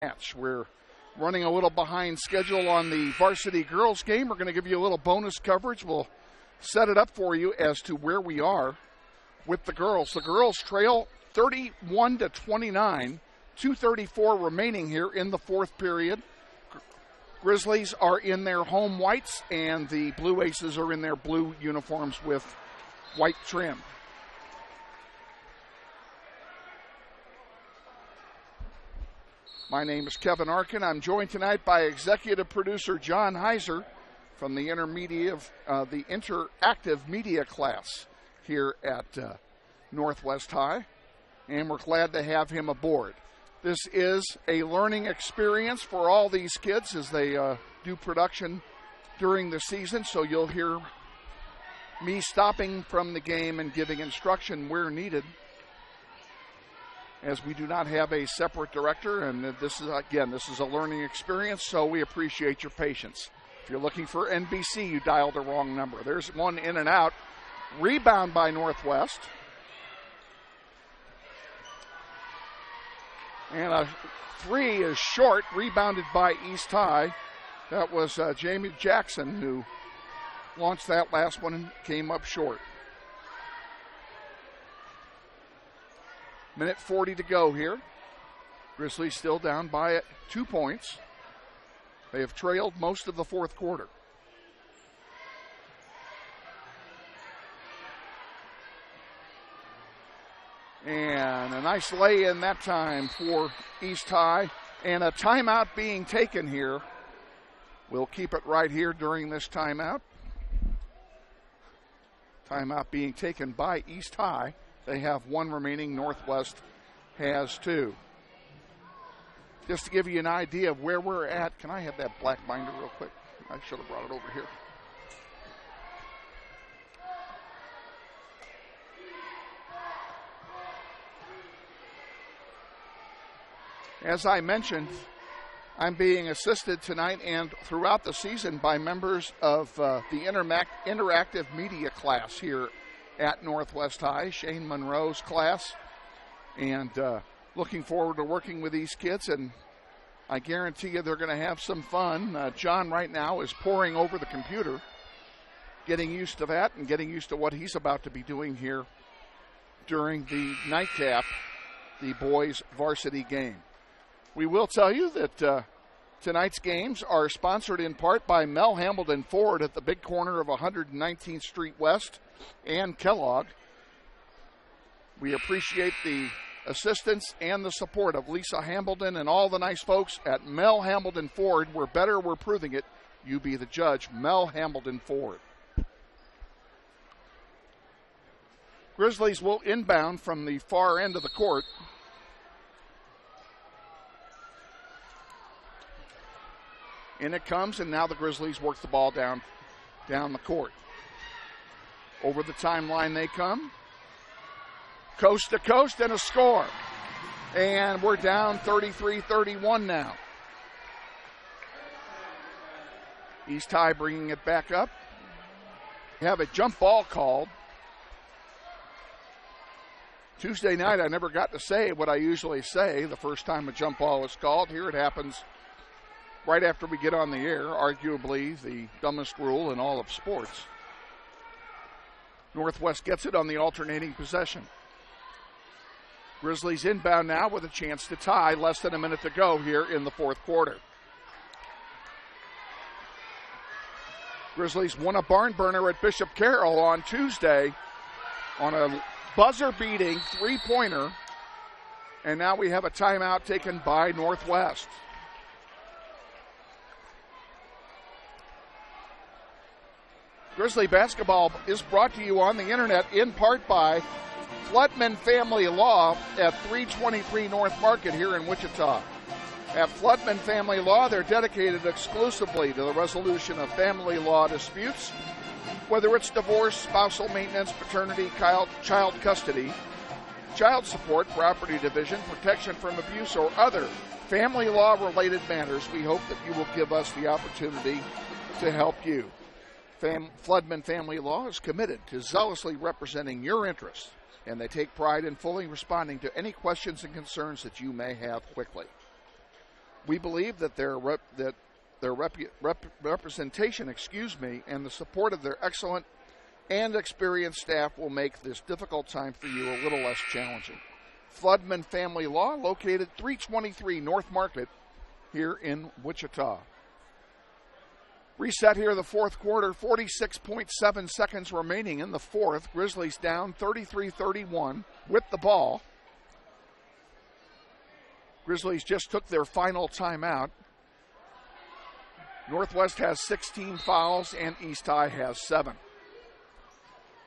match. We're running a little behind schedule on the varsity girls game. We're going to give you a little bonus coverage. We'll set it up for you as to where we are with the girls. The girls trail 31-29, 2:34 remaining here in the fourth period. Grizzlies are in their home whites, and the Blue Aces are in their blue uniforms with white trim. My name is Kevin Arkin. I'm joined tonight by executive producer John Heiser from the interactive media class here at Northwest High, and we're glad to have him aboard. This is a learning experience for all these kids as they do production during the season, so you'll hear me stopping from the game and giving instruction where needed, as we do not have a separate director, and this is a learning experience, so we appreciate your patience. If you're looking for NBC, you dialed the wrong number. There's one in and out. Rebound by Northwest. And a three is short, rebounded by East High. That was Jamie Jackson who launched that last one and came up short. Minute 40 to go here. Grizzlies still down by 2 points. They have trailed most of the fourth quarter. And a nice lay-in that time for East High. And a timeout being taken here. We'll keep it right here during this timeout. Timeout being taken by East High. They have one remaining. Northwest has two. Just to give you an idea of where we're at, can I have that black binder real quick? I should have brought it over here. As I mentioned, I'm being assisted tonight and throughout the season by members of the interactive media class here at Northwest High, Shane Monroe's class, and looking forward to working with these kids, and I guarantee you they're going to have some fun. John right now is poring over the computer, getting used to that and getting used to what he's about to be doing here during the nightcap, the boys' varsity game. We will tell you that tonight's games are sponsored in part by Mel Hambledon Ford at the big corner of 119th Street West and Kellogg. We appreciate the assistance and the support of Lisa Hambledon and all the nice folks at Mel Hambledon Ford. We're better, we're proving it. You be the judge. Mel Hambledon Ford. Grizzlies will inbound from the far end of the court. In it comes, and now the Grizzlies work the ball down the court. Over the timeline they come. Coast to coast and a score. And we're down 33-31 now. East High bringing it back up. We have a jump ball called. Tuesday night I never got to say what I usually say the first time a jump ball is called. Here it happens right after we get on the air, arguably the dumbest rule in all of sports. Northwest gets it on the alternating possession. Grizzlies inbound now with a chance to tie. Less than a minute to go here in the fourth quarter. Grizzlies won a barn burner at Bishop Carroll on Tuesday on a buzzer-beating three-pointer. And now we have a timeout taken by Northwest. Grizzly basketball is brought to you on the internet in part by Floodman Family Law at 323 North Market here in Wichita. At Floodman Family Law, they're dedicated exclusively to the resolution of family law disputes, whether it's divorce, spousal maintenance, paternity, child custody, child support, property division, protection from abuse, or other family law-related matters. We hope that you will give us the opportunity to help you. Floodman Family Law is committed to zealously representing your interests, and they take pride in fully responding to any questions and concerns that you may have quickly. We believe that their representation, and the support of their excellent and experienced staff will make this difficult time for you a little less challenging. Floodman Family Law, located 323 North Market here in Wichita. Reset here in the fourth quarter, 46.7 seconds remaining in the fourth. Grizzlies down 33-31 with the ball. Grizzlies just took their final timeout. Northwest has 16 fouls and East High has 7.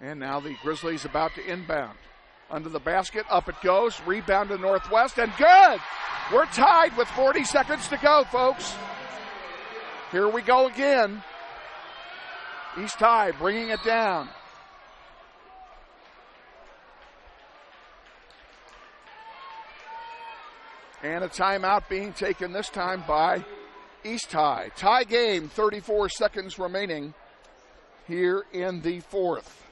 And now the Grizzlies about to inbound. Under the basket, up it goes, rebound to Northwest, and good! We're tied with 40 seconds to go, folks. Here we go again. East High bringing it down. And a timeout being taken this time by East High. Tie game, 34 seconds remaining here in the fourth.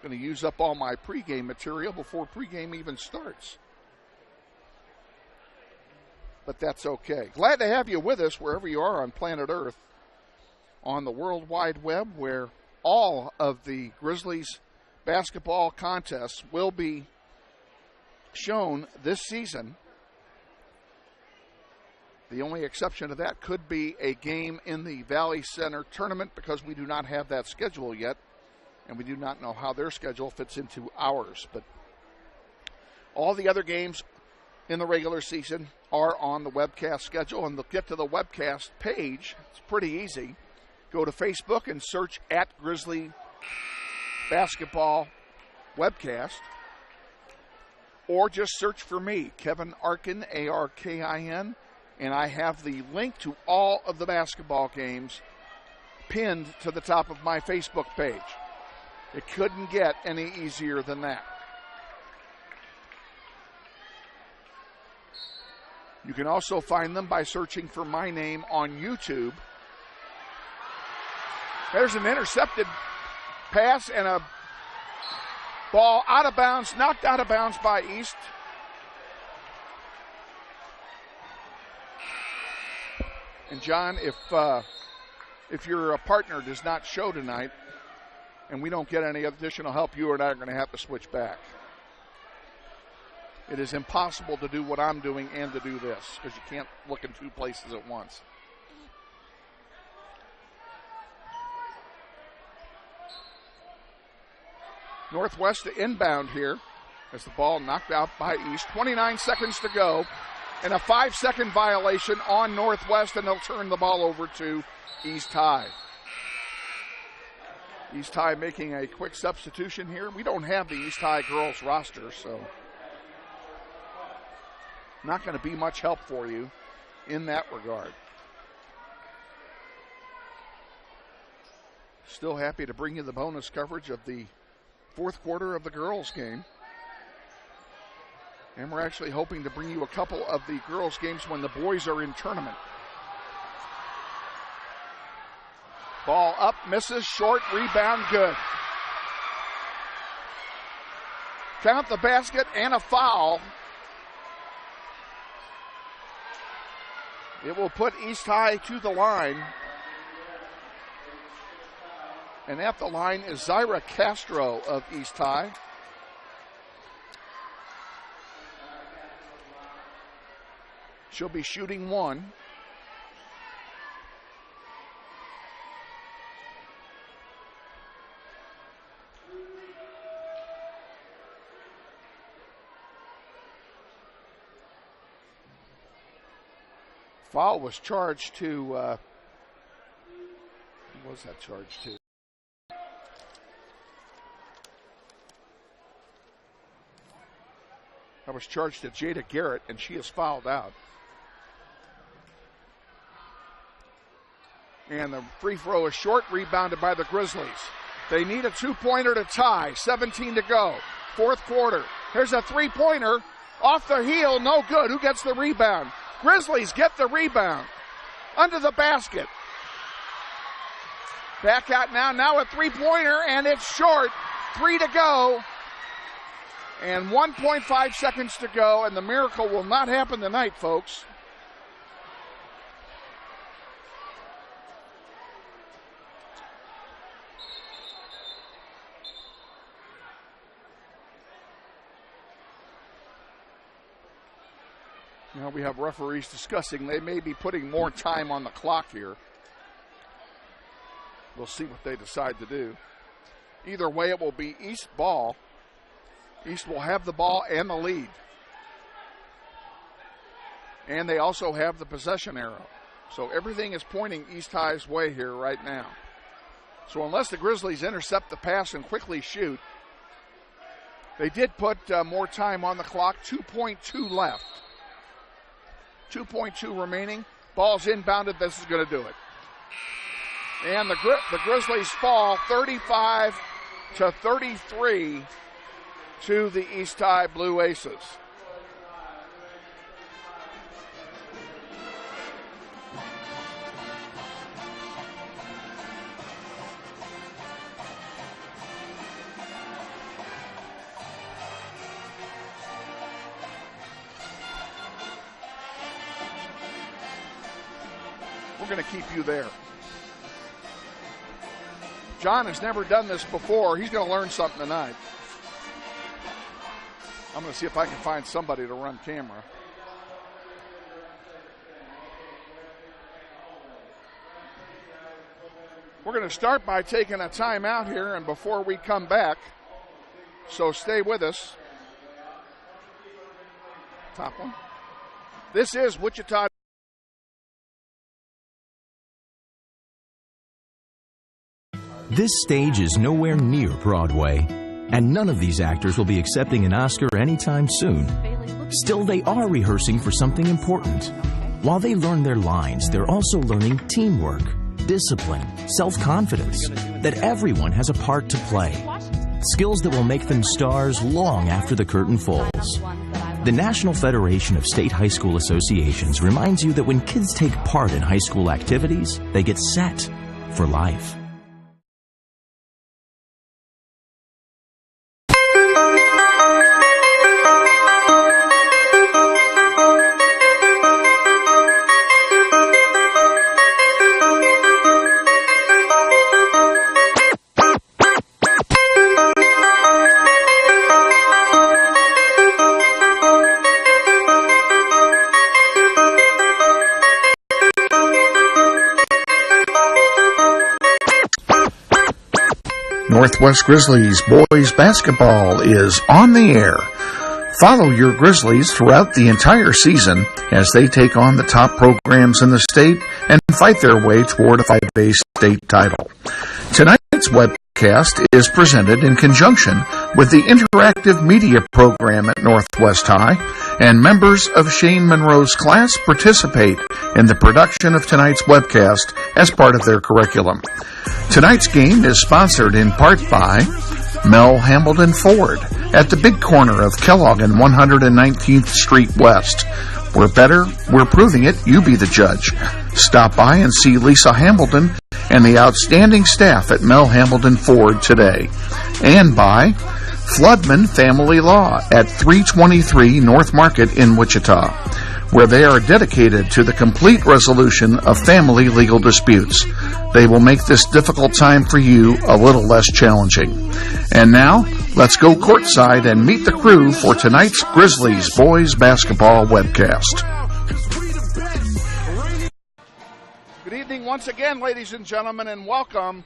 Going to use up all my pregame material before pregame even starts. But that's okay. Glad to have you with us wherever you are on planet Earth, on the World Wide Web, where all of the Grizzlies basketball contests will be shown this season. The only exception to that could be a game in the Valley Center tournament, because we do not have that schedule yet, and we do not know how their schedule fits into ours. But all the other games in the regular season are on the webcast schedule, and they'll get to the webcast page. It's pretty easy. Go to Facebook and search at Grizzly Basketball Webcast, or just search for me, Kevin Arkin, Arkin, and I have the link to all of the basketball games pinned to the top of my Facebook page. It couldn't get any easier than that. You can also find them by searching for my name on YouTube. There's an intercepted pass and a ball out of bounds, knocked out of bounds by East. And John, if your partner does not show tonight and we don't get any additional help, you and I are going to have to switch back. It is impossible to do what I'm doing and to do this, because you can't look in two places at once. Northwest to inbound here as the ball knocked out by East. 29 seconds to go, and a 5-second violation on Northwest, and they'll turn the ball over to East High. East High making a quick substitution here. We don't have the East High girls roster, so not going to be much help for you in that regard. Still happy to bring you the bonus coverage of the fourth quarter of the girls' game. And we're actually hoping to bring you a couple of the girls' games when the boys are in tournament. Ball up, misses, short, rebound, good. Count the basket and a foul. It will put East High to the line. And at the line is Zyra Castro of East High. She'll be shooting one. Foul was charged to, who was that charged to? That was charged to Jada Garrett, and she is fouled out. And the free throw is short, rebounded by the Grizzlies. They need a two-pointer to tie, 17 to go. Fourth quarter. Here's a three-pointer off the heel, no good. Who gets the rebound? Grizzlies get the rebound. Under the basket. Back out now a three-pointer, and it's short. 3 to go. And 1.5 seconds to go, and the miracle will not happen tonight, folks. Now we have referees discussing. They may be putting more time on the clock here. We'll see what they decide to do. Either way, it will be East ball. East will have the ball and the lead. And they also have the possession arrow. So everything is pointing East High's way here right now. So unless the Grizzlies intercept the pass and quickly shoot, they did put more time on the clock, 2.2 left. 2.2 remaining. Ball's inbounded. This is going to do it. And the Grizzlies fall 35-33 to the East High Blue Aces. We're going to keep you there. John has never done this before. He's going to learn something tonight. I'm going to see if I can find somebody to run camera. We're going to start by taking a timeout here, and before we come back, so stay with us. Top one. This is Wichita. This stage is nowhere near Broadway, and none of these actors will be accepting an Oscar anytime soon. Still, they are rehearsing for something important. While they learn their lines, they're also learning teamwork, discipline, self-confidence, that everyone has a part to play. Skills that will make them stars long after the curtain falls. The National Federation of State High School Associations reminds you that when kids take part in high school activities, they get set for life. Northwest Grizzlies boys basketball is on the air. Follow your Grizzlies throughout the entire season as they take on the top programs in the state and fight their way toward a 5A state title. Tonight's webcast is presented in conjunction with the interactive media program at Northwest High, and members of Shane Monroe's class participate in the production of tonight's webcast as part of their curriculum. Tonight's game is sponsored in part by Mel Hambledon Ford at the big corner of Kellogg and 119th Street West. We're better, we're proving it, you be the judge. Stop by and see Lisa Hambledon and the outstanding staff at Mel Hambledon Ford today. And by Floodman Family Law at 323 North Market in Wichita, where they are dedicated to the complete resolution of family legal disputes. They will make this difficult time for you a little less challenging. And now, let's go courtside and meet the crew for tonight's Grizzlies boys basketball webcast. Good evening once again, ladies and gentlemen, and welcome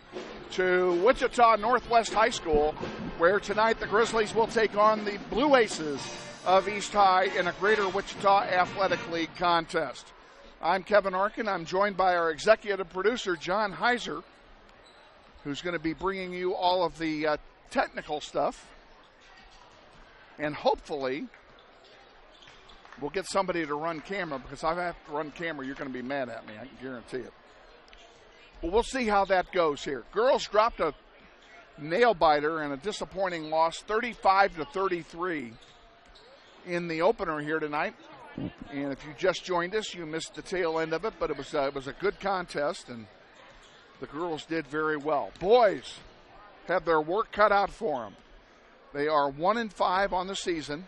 to Wichita Northwest High School, where tonight the Grizzlies will take on the Blue Aces of East High in a Greater Wichita Athletic League contest. I'm Kevin Arkin. I'm joined by our executive producer, John Heiser, who's going to be bringing you all of the technical stuff. And hopefully, we'll get somebody to run camera, because if I have to run camera, you're going to be mad at me, I can guarantee it. But we'll see how that goes here. Girls dropped a nail-biter and a disappointing loss, 35-33. In the opener here tonight. And if you just joined us, you missed the tail end of it, but it was a good contest, and the girls did very well. Boys have their work cut out for them. They are 1-5 on the season.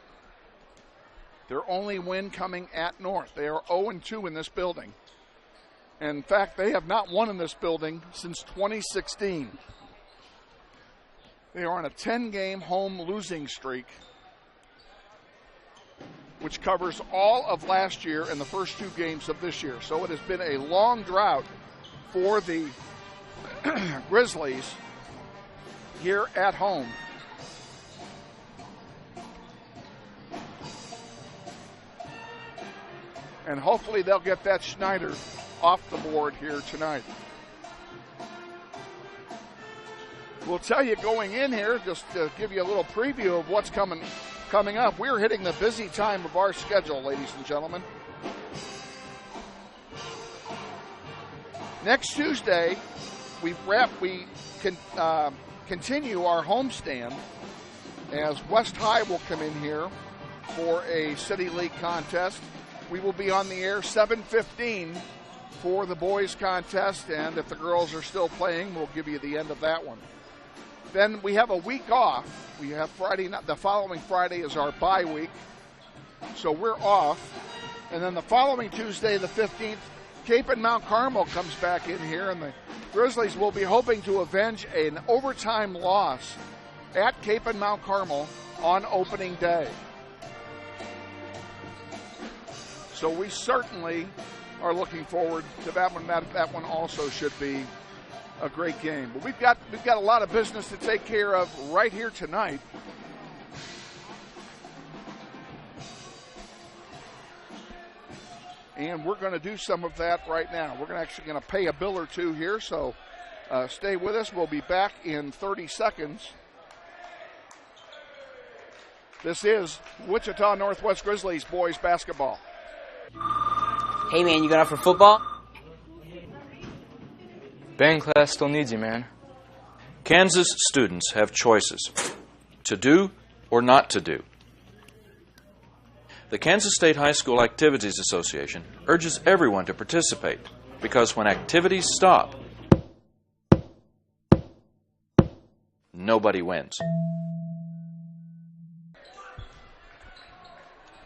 Their only win coming at North. They are 0-2 in this building. And in fact, they have not won in this building since 2016. They are on a 10-game home losing streak, which covers all of last year and the first 2 games of this year. So it has been a long drought for the Grizzlies here at home. And hopefully they'll get that Schneider off the board here tonight. We'll tell you going in here, just to give you a little preview of what's coming up. We're hitting the busy time of our schedule, ladies and gentlemen. Next Tuesday, we continue our homestand as West High will come in here for a City League contest. We will be on the air 7:15 for the boys contest, and if the girls are still playing, we'll give you the end of that one. Then we have a week off. We have Friday, the following Friday is our bye week, so we're off. And then the following Tuesday, the 15th, Cape and Mount Carmel comes back in here, and the Grizzlies will be hoping to avenge an overtime loss at Cape and Mount Carmel on opening day. So we certainly are looking forward to that one. That one also should be a great game. But we've got a lot of business to take care of right here tonight. And we're going to do some of that right now. We're actually going to pay a bill or two here, so stay with us. We'll be back in 30 seconds. This is Wichita Northwest Grizzlies boys basketball. Hey man, you going out for football? Band class still needs you, man. Kansas students have choices to do or not to do. The Kansas State High School Activities Association urges everyone to participate because when activities stop, nobody wins.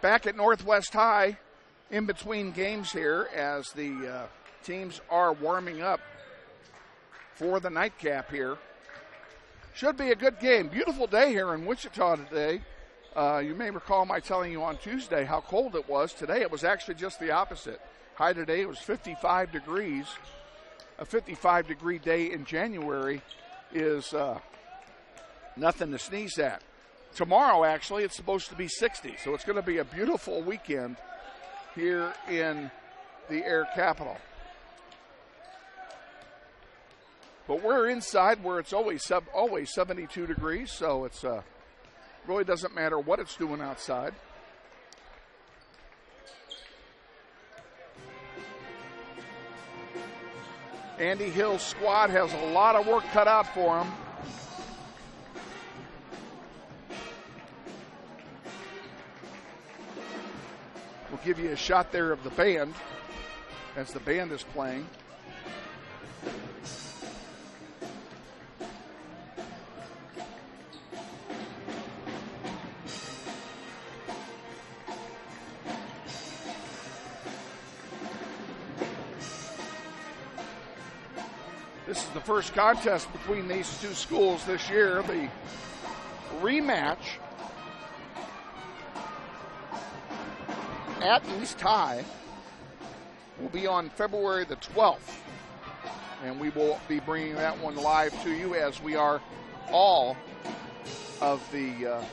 Back at Northwest High, in between games here, as the teams are warming up for the nightcap here. Should be a good game. Beautiful day here in Wichita today. You may recall my telling you on Tuesday how cold it was. Today it was actually just the opposite. High today was 55 degrees. A 55-degree day in January is nothing to sneeze at. Tomorrow, actually, it's supposed to be 60, so it's going to be a beautiful weekend here in the Air Capital. But we're inside where it's always 72 degrees, so it's really doesn't matter what it's doing outside. Andy Hill's squad has a lot of work cut out for him. We'll give you a shot there of the band as the band is playing. This is the first contest between these two schools this year. The rematch at East High will be on February the 12th. And we will be bringing that one live to you, as we are all of the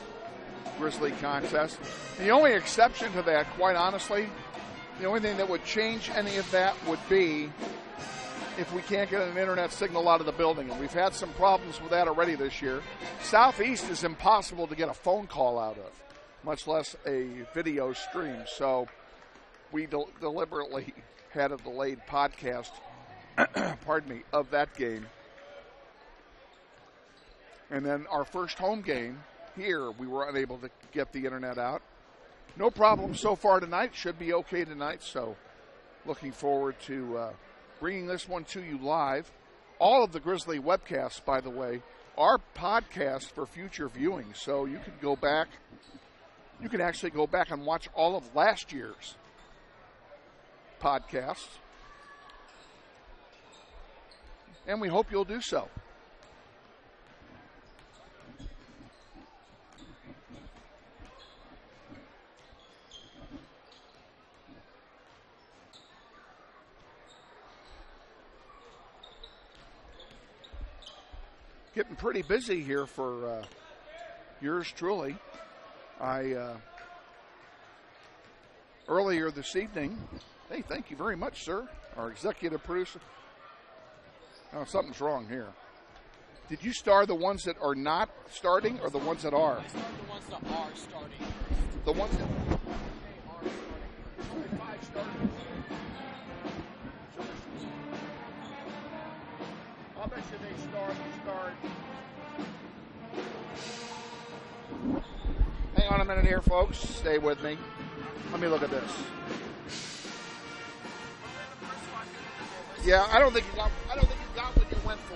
Grizzly contest. The only exception to that, quite honestly, the only thing that would change any of that would be if we can't get an internet signal out of the building. And we've had some problems with that already this year. Southeast is impossible to get a phone call out of, much less a video stream. So we deliberately had a delayed podcast, pardon me, of that game. And then our first home game here, we were unable to get the internet out. No problem so far tonight. Should be okay tonight. So looking forward to bringing this one to you live. All of the Grizzly webcasts, by the way, are podcasts for future viewing, so you can go back. You can actually go back and watch all of last year's podcasts, and we hope you'll do so. Getting pretty busy here for yours truly. Earlier this evening, hey, thank you very much, sir. Our executive producer. Oh, something's wrong here. Did you star the ones that are not starting or the ones that are? I started the ones that are starting. The ones that are starting. Only 5 starters. I'll bet you they start. Hang on a minute here, folks. Stay with me. Let me look at this. Yeah, I don't think you got what you went for.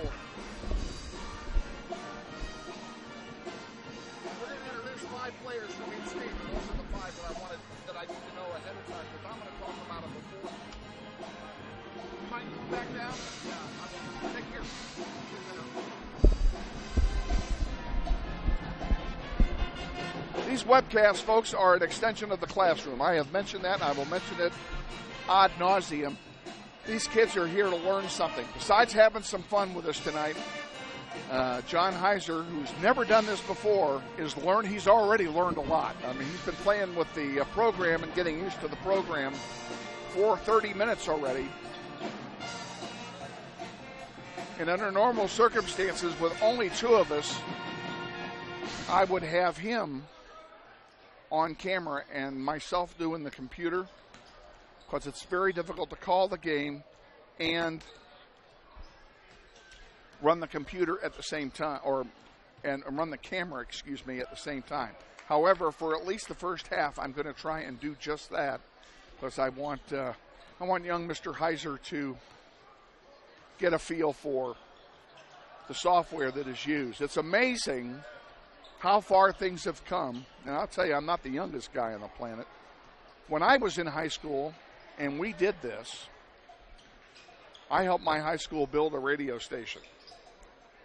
We're going to introduce 5 players from each team. Those are the 5 that I need to know ahead of time, because I'm going to talk about them before. You mind going back down? Yeah. Take care. These webcasts, folks, are an extension of the classroom. I have mentioned that, and I will mention it ad nauseum. These kids are here to learn something. Besides having some fun with us tonight, John Heiser, who's never done this before, he's already learned a lot. I mean, he's been playing with the program and getting used to the program for 30 minutes already. And under normal circumstances, with only 2 of us, I would have him on camera and myself doing the computer, because it's very difficult to call the game and run the computer at the same time, and run the camera, at the same time. However, for at least the first half, I'm going to try and do just that, because I want young Mr. Heiser to get a feel for the software that is used. It's amazing how far things have come. And I'll tell you, I'm not the youngest guy on the planet. When I was in high school and we did this, I helped my high school build a radio station.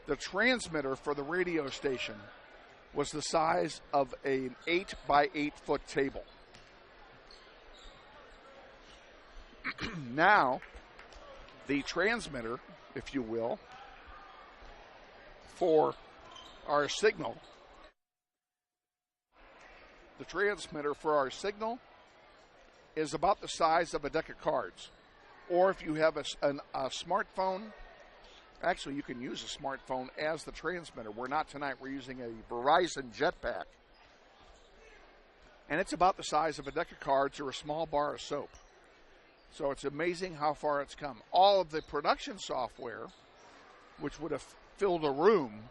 The transmitter for the radio station was the size of an 8 by 8 foot table. Now, the transmitter, if you will, for our signal, is about the size of a deck of cards. Or if you have a smartphone, actually you can use a smartphone as the transmitter. We're not tonight. We're using a Verizon Jetpack. And it's about the size of a deck of cards or a small bar of soap. So it's amazing how far it's come. All of the production software, which would have filled a room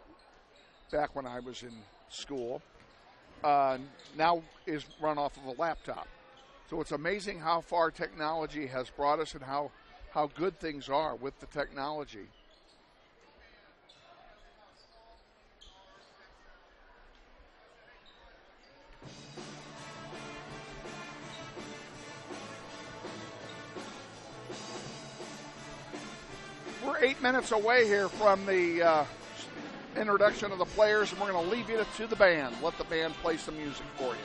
back when I was in school, now is run off of a laptop. So it's amazing how far technology has brought us and how good things are with the technology. We're 8 minutes away here from the introduction of the players, and we're going to leave you to the band. Let the band play some music for you.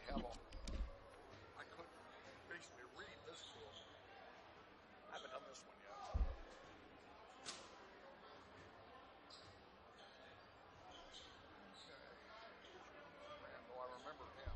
I could basically read this to them. I haven't done this one yet. Randall, I remember him.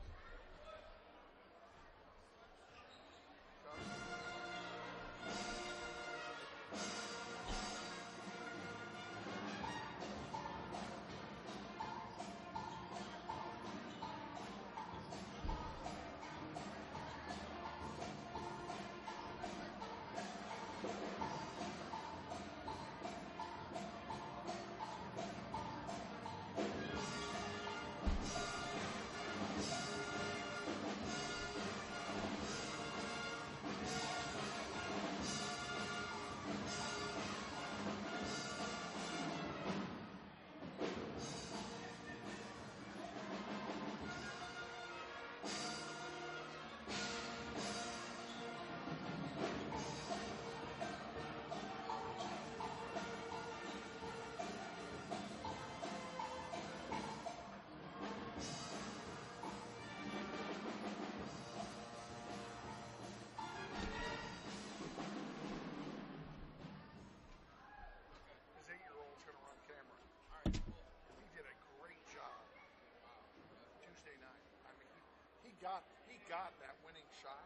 He got that winning shot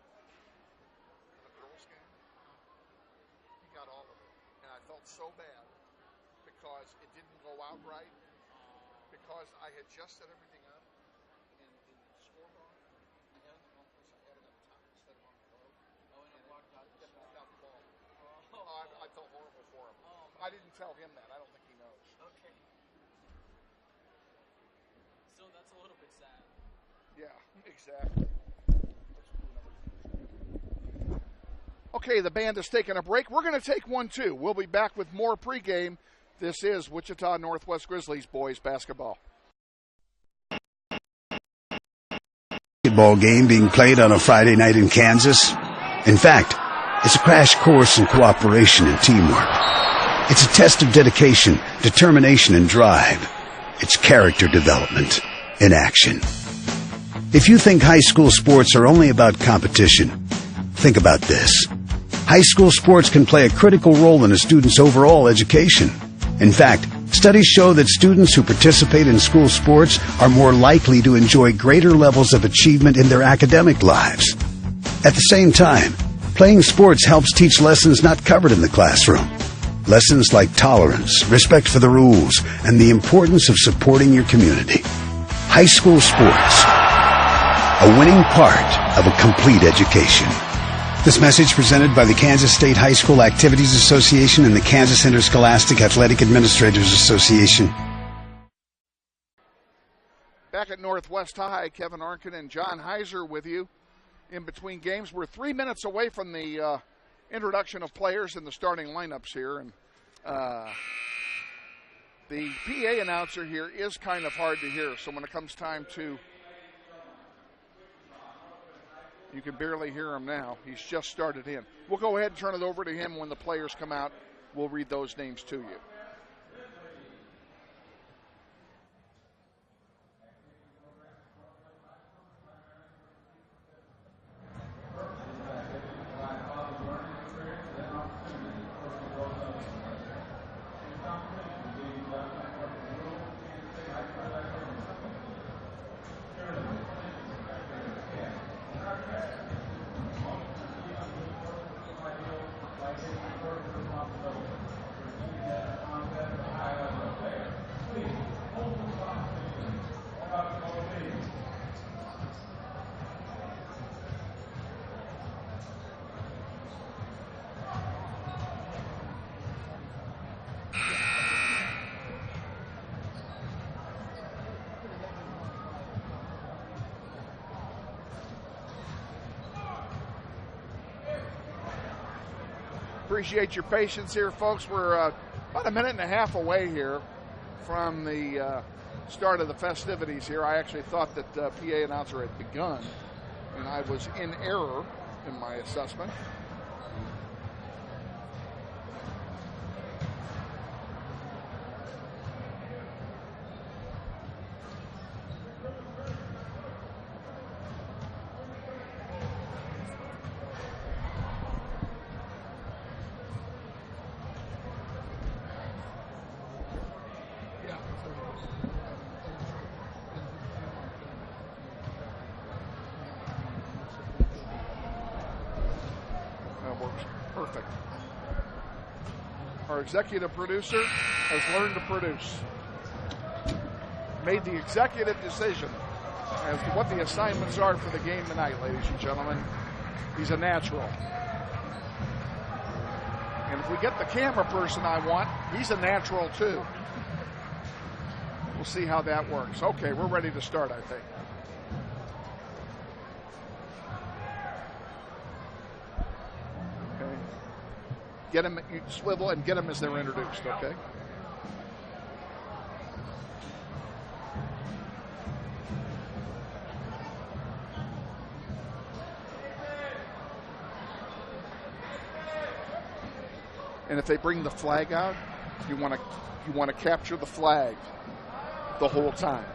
in the girls' game. He got all of it. And I felt so bad because it didn't go out right, because I had just set everything up in the scoreboard. I had it in the wrong place. I had it up top instead of on the low. Oh, and it blocked out the ball. I felt horrible for him. I didn't tell him that. I don't think he knows. Okay. So that's a little bit sad. Yeah, exactly. Okay, the band is taking a break. We're going to take one, too. We'll be back with more pregame. This is Wichita Northwest Grizzlies boys basketball. Basketball game being played on a Friday night in Kansas. In fact, it's a crash course in cooperation and teamwork. It's a test of dedication, determination, and drive. It's character development in action. If you think high school sports are only about competition, think about this. High school sports can play a critical role in a student's overall education. In fact, studies show that students who participate in school sports are more likely to enjoy greater levels of achievement in their academic lives. At the same time, playing sports helps teach lessons not covered in the classroom. Lessons like tolerance, respect for the rules, and the importance of supporting your community. High school sports, a winning part of a complete education. This message presented by the Kansas State High School Activities Association and the Kansas Interscholastic Athletic Administrators Association. Back at Northwest High, Kevin Arkin and John Heiser with you. In between games, we're 3 minutes away from the introduction of players in the starting lineups here, and the PA announcer here is kind of hard to hear, so when it comes time to, you can barely hear him now. He's just started in. We'll go ahead and turn it over to him when the players come out. We'll read those names to you. Appreciate your patience here, folks. We're about a minute and a half away here from the start of the festivities here. I actually thought that the PA announcer had begun, and I was in error in my assessment. Perfect. Our executive producer has learned to produce. Made the executive decision as to what the assignments are for the game tonight, ladies and gentlemen. He's a natural. And if we get the camera person I want, he's a natural too. We'll see how that works. Okay, we're ready to start, I think. Okay. Get them, you swivel and get them as they're introduced, okay? And if they bring the flag out, you want to capture the flag the whole time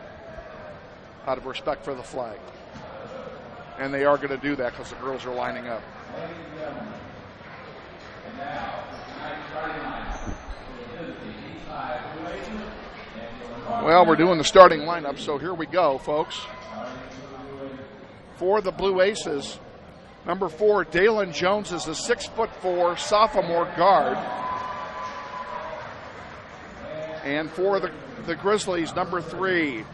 out of respect for the flag. And they are going to do that because the girls are lining up. Well, we're doing the starting lineup, so here we go, folks. For the Blue Aces, number 4, Dalen Jones is a 6'4" sophomore guard. And for the Grizzlies, number 3,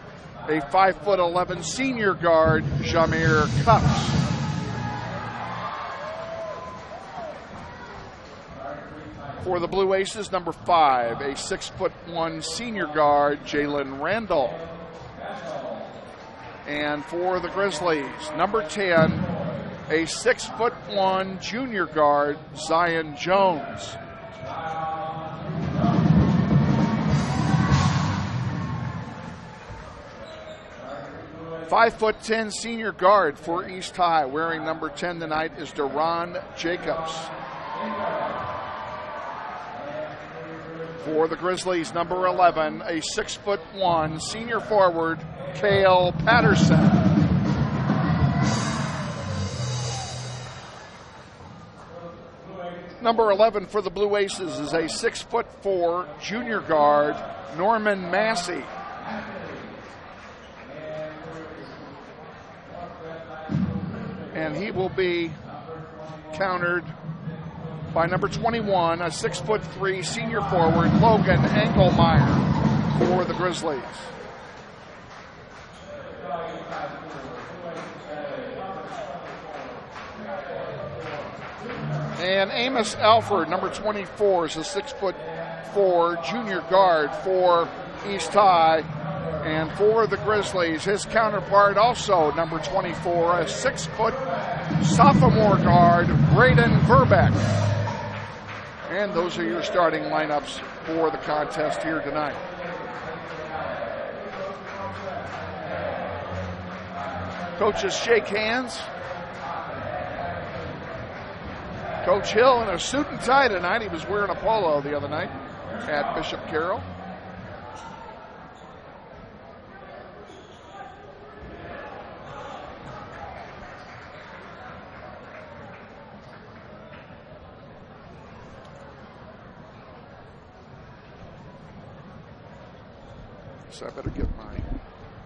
a 5'11" senior guard, Jameer Cups. For the Blue Aces, number 5, a 6'1" senior guard, Jalen Randall. And for the Grizzlies, number 10, a 6'1" junior guard, Zion Jones. "5'10" senior guard for East High, wearing number 10 tonight, is Deron Jacobs. For the Grizzlies, number 11, a 6'1" senior forward, Cale Patterson. Number 11 for the Blue Aces is a 6'4" junior guard, Norman Massey. And he will be countered by number 21, a 6'3" senior forward, Logan Engelmeyer for the Grizzlies. And Amos Alford, number 24, is a 6'4" junior guard for East High. And for the Grizzlies, his counterpart, also number 24, a 6-foot sophomore guard, Braden Verbeck. And those are your starting lineups for the contest here tonight. Coaches shake hands. Coach Hill in a suit and tie tonight. He was wearing a polo the other night at Bishop Carroll. So I better get my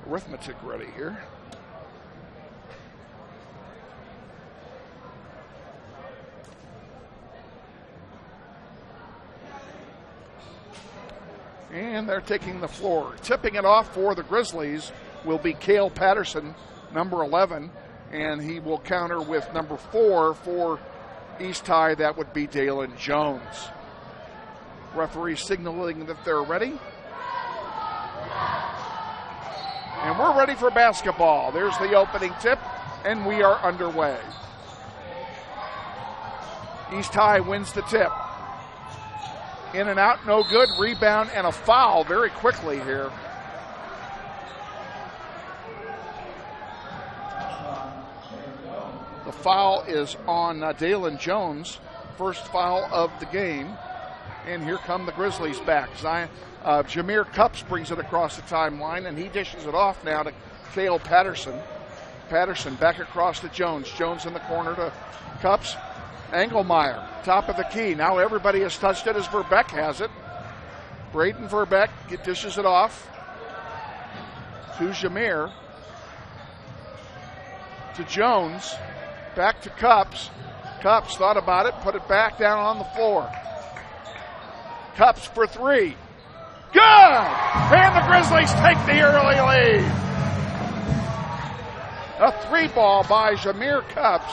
arithmetic ready here. And they're taking the floor. Tipping it off for the Grizzlies will be Cale Patterson, number 11, and he will counter with number 4 for East High. That would be Dalen Jones. Referee signaling that they're ready. And we're ready for basketball. There's the opening tip, and we are underway. East High wins the tip. In and out, no good. Rebound and a foul very quickly here. The foul is on Dalen Jones, first foul of the game. And here come the Grizzlies back. Jameer Cups brings it across the timeline, and he dishes it off now to Cale Patterson. Patterson back across to Jones. Jones in the corner to Cups. Engelmeyer, top of the key. Now everybody has touched it as Verbeck has it. Braden Verbeck dishes it off to Jameer. To Jones. Back to Cups. Cups thought about it, put it back down on the floor. Cups for three. Good! And the Grizzlies take the early lead. A 3-ball by Jameer Cups.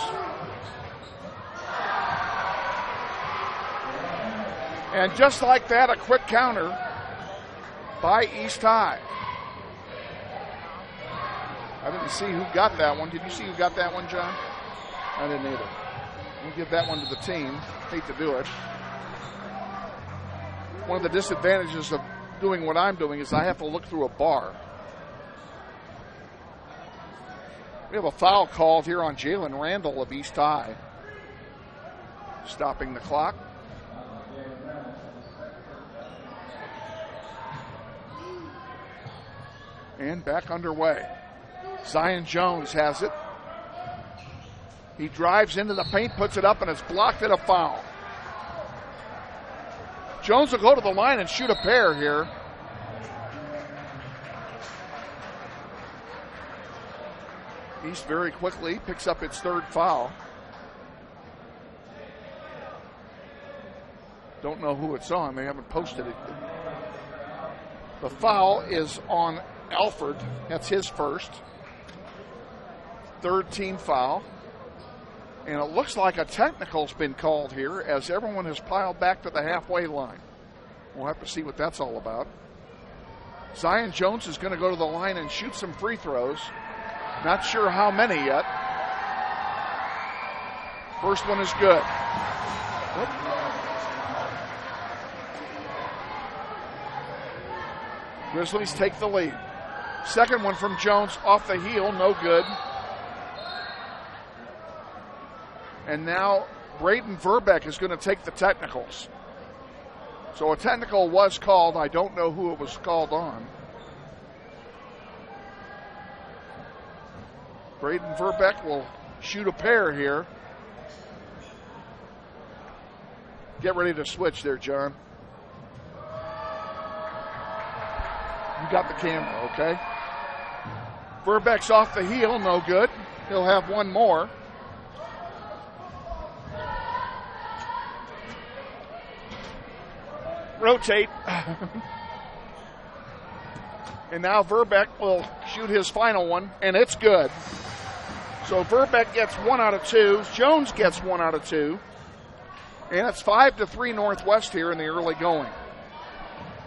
And just like that, a quick counter by East High. I didn't see who got that one. Did you see who got that one, John? I didn't either. We'll give that one to the team. Hate to do it. One of the disadvantages of doing what I'm doing is I have to look through a bar. We have a foul called here on Jalen Randall of East High. Stopping the clock. And back underway. Zion Jones has it. He drives into the paint, puts it up, and it's blocked at a foul. Jones will go to the line and shoot a pair here. East very quickly picks up its third foul. Don't know who it's on. They haven't posted it. The foul is on Alford. That's his first. Third team foul. And it looks like a technical's been called here as everyone has piled back to the halfway line. We'll have to see what that's all about. Zion Jones is going to go to the line and shoot some free throws. Not sure how many yet. First one is good. Whoop. Grizzlies take the lead. Second one from Jones off the heel, no good. And now Braden Verbeck is going to take the technicals. So a technical was called. I don't know who it was called on. Braden Verbeck will shoot a pair here. Get ready to switch there, John. You got the camera, okay? Verbeck's off the heel, no good. He'll have one more. Rotate. And now Verbeck will shoot his final one, and it's good. So Verbeck gets 1 out of 2. Jones gets 1 out of 2. And it's 5-3 Northwest here in the early going.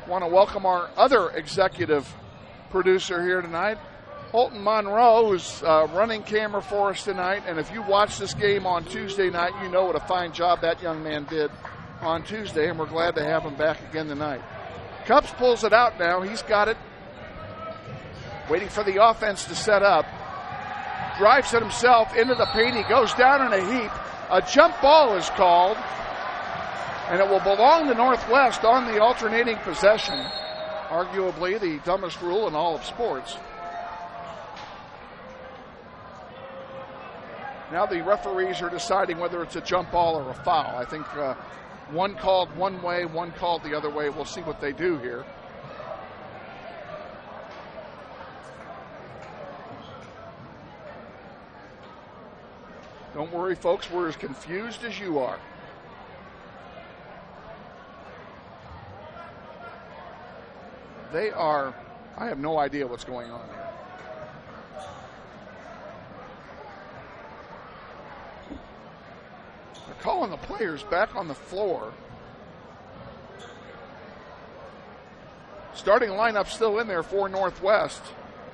Want to welcome our other executive producer here tonight, Holton Monroe, who's running camera for us tonight. And if you watched this game on Tuesday night, you know what a fine job that young man did on Tuesday, and we're glad to have him back again tonight. Cups pulls it out now. He's got it. Waiting for the offense to set up. Drives it himself into the paint. He goes down in a heap. A jump ball is called, and it will belong to Northwest on the alternating possession. Arguably the dumbest rule in all of sports. Now the referees are deciding whether it's a jump ball or a foul. I think one called one way, one called the other way. We'll see what they do here. Don't worry, folks, we're as confused as you are. They are, I have no idea what's going on here. They're calling the players back on the floor. Starting lineup still in there for Northwest.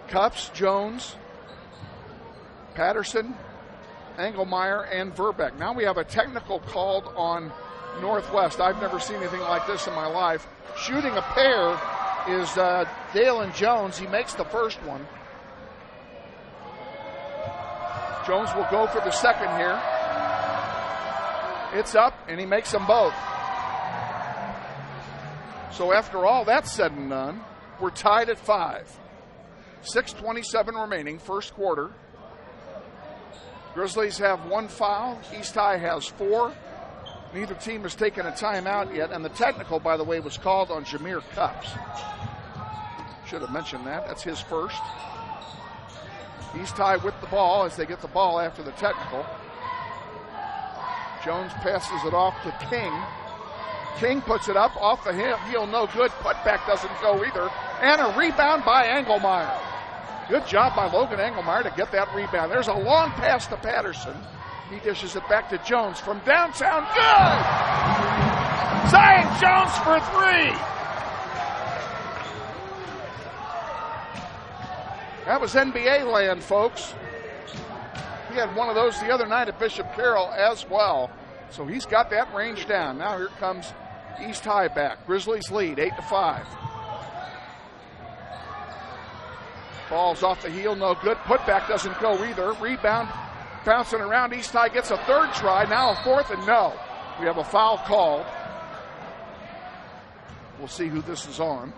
Cups, Jones, Patterson, Engelmeyer, and Verbeck. Now we have a technical called on Northwest. I've never seen anything like this in my life. Shooting a pair is Dalen Jones. He makes the first one. Jones will go for the second here. It's up, and he makes them both. So after all that's said and done, we're tied at 5. 6:27 remaining, first quarter. Grizzlies have 1 foul. East High has 4. Neither team has taken a timeout yet, and the technical, by the way, was called on Jameer Cups. Should have mentioned that. That's his first. East High with the ball as they get the ball after the technical. Jones passes it off to King. King puts it up off the heel, no good. Putback doesn't go either. And a rebound by Engelmeyer. Good job by Logan Engelmeyer to get that rebound. There's a long pass to Patterson. He dishes it back to Jones from downtown. Good! Zion Jones for three. That was NBA land, folks. He had one of those the other night at Bishop Carroll as well. So he's got that range down. Now here comes East High back. Grizzlies lead 8-5. Ball's off the heel, no good. Putback doesn't go either. Rebound bouncing around. East High gets a third try. Now a fourth, and no. We have a foul called. We'll see who this is on.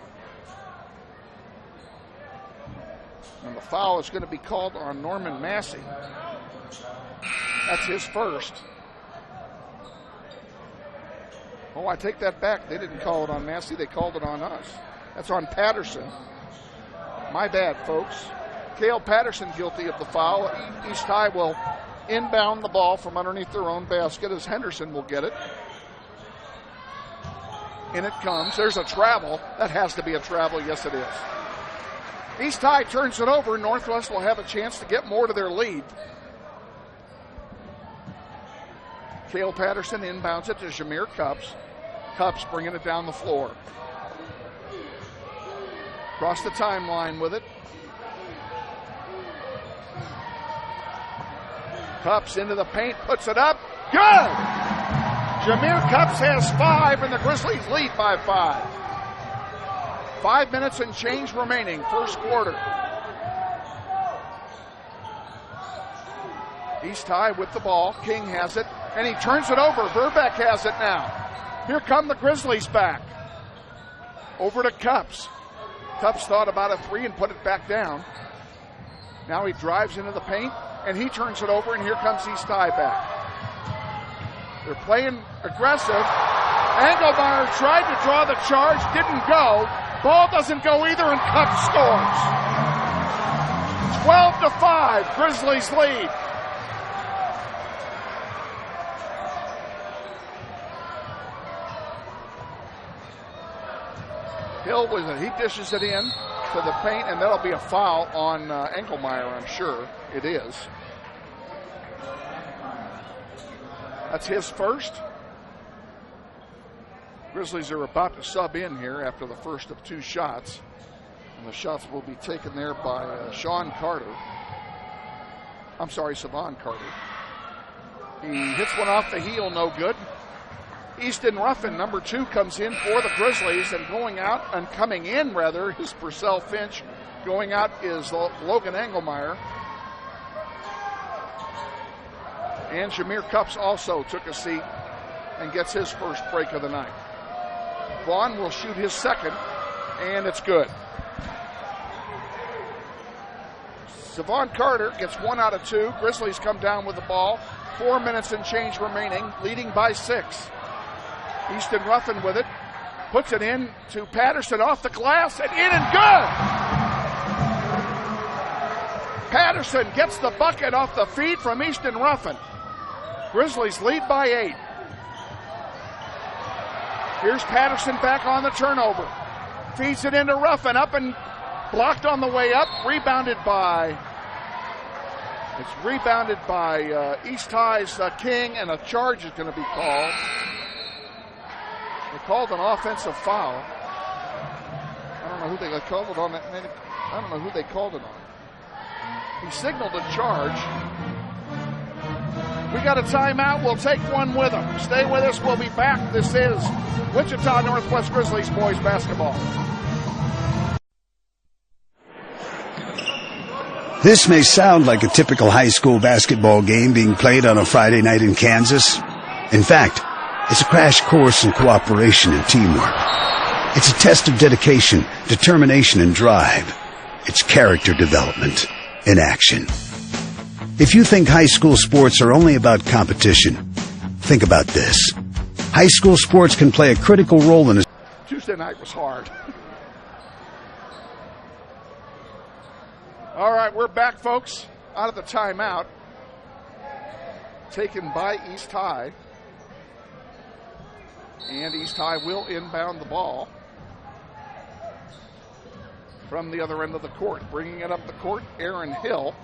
And the foul is going to be called on Norman Massey. That's his first. Oh, I take that back. They didn't call it on Massey. They called it on us. That's on Patterson. My bad, folks. Cale Patterson guilty of the foul. East High will inbound the ball from underneath their own basket as Henderson will get it. In it comes. There's a travel. That has to be a travel. Yes, it is. East High turns it over. Northwest will have a chance to get more to their lead. Cale Patterson inbounds it to Jameer Cups. Cups bringing it down the floor. Across the timeline with it. Cups into the paint, puts it up. Good! Jameer Cups has 5, and the Grizzlies lead by 5. 5 minutes and change remaining, first quarter. East High with the ball. King has it, and he turns it over. Verbeck has it now. Here come the Grizzlies back. Over to Cups. Cups thought about a three and put it back down. Now he drives into the paint, and he turns it over, and here comes East High back. They're playing aggressive. Engelmeyer tried to draw the charge, didn't go. Ball doesn't go either, and Cups scores. 12-5, Grizzlies lead. Hill he dishes it in to the paint, and that'll be a foul on Engelmeyer, I'm sure. It is. That's his first. Grizzlies are about to sub in here after the first of 2 shots. And the shots will be taken there by Savon Carter. He hits one off the heel, no good. Easton Ruffin, number 2, comes in for the Grizzlies, and coming in is Purcell Finch. Going out is Logan Engelmeyer. And Jameer Cups also took a seat and gets his first break of the night. Vaughn will shoot his second, and it's good. Savon Carter gets 1 out of 2. Grizzlies come down with the ball. 4 minutes and change remaining, leading by 6. Easton Ruffin with it, puts it in to Patterson off the glass, and in and good! Patterson gets the bucket off the feed from Easton Ruffin. Grizzlies lead by 8. Here's Patterson back on the turnover. Feeds it into Ruffin, up and blocked on the way up, rebounded by East High's King, and a charge is going to be called. They called an offensive foul. I don't know who they called it on. I don't know who they called it on. He signaled a charge. We got a timeout. We'll take one with them. Stay with us. We'll be back. This is Wichita Northwest Grizzlies boys basketball. This may sound like a typical high school basketball game being played on a Friday night in Kansas. In fact, it's a crash course in cooperation and teamwork. It's a test of dedication, determination, and drive. It's character development in action. If you think high school sports are only about competition, think about this. High school sports can play a critical role in Tuesday night was hard. All right, we're back, folks, out of the timeout. Taken by East High. And East High will inbound the ball from the other end of the court. Bringing it up the court, Aaron Hill.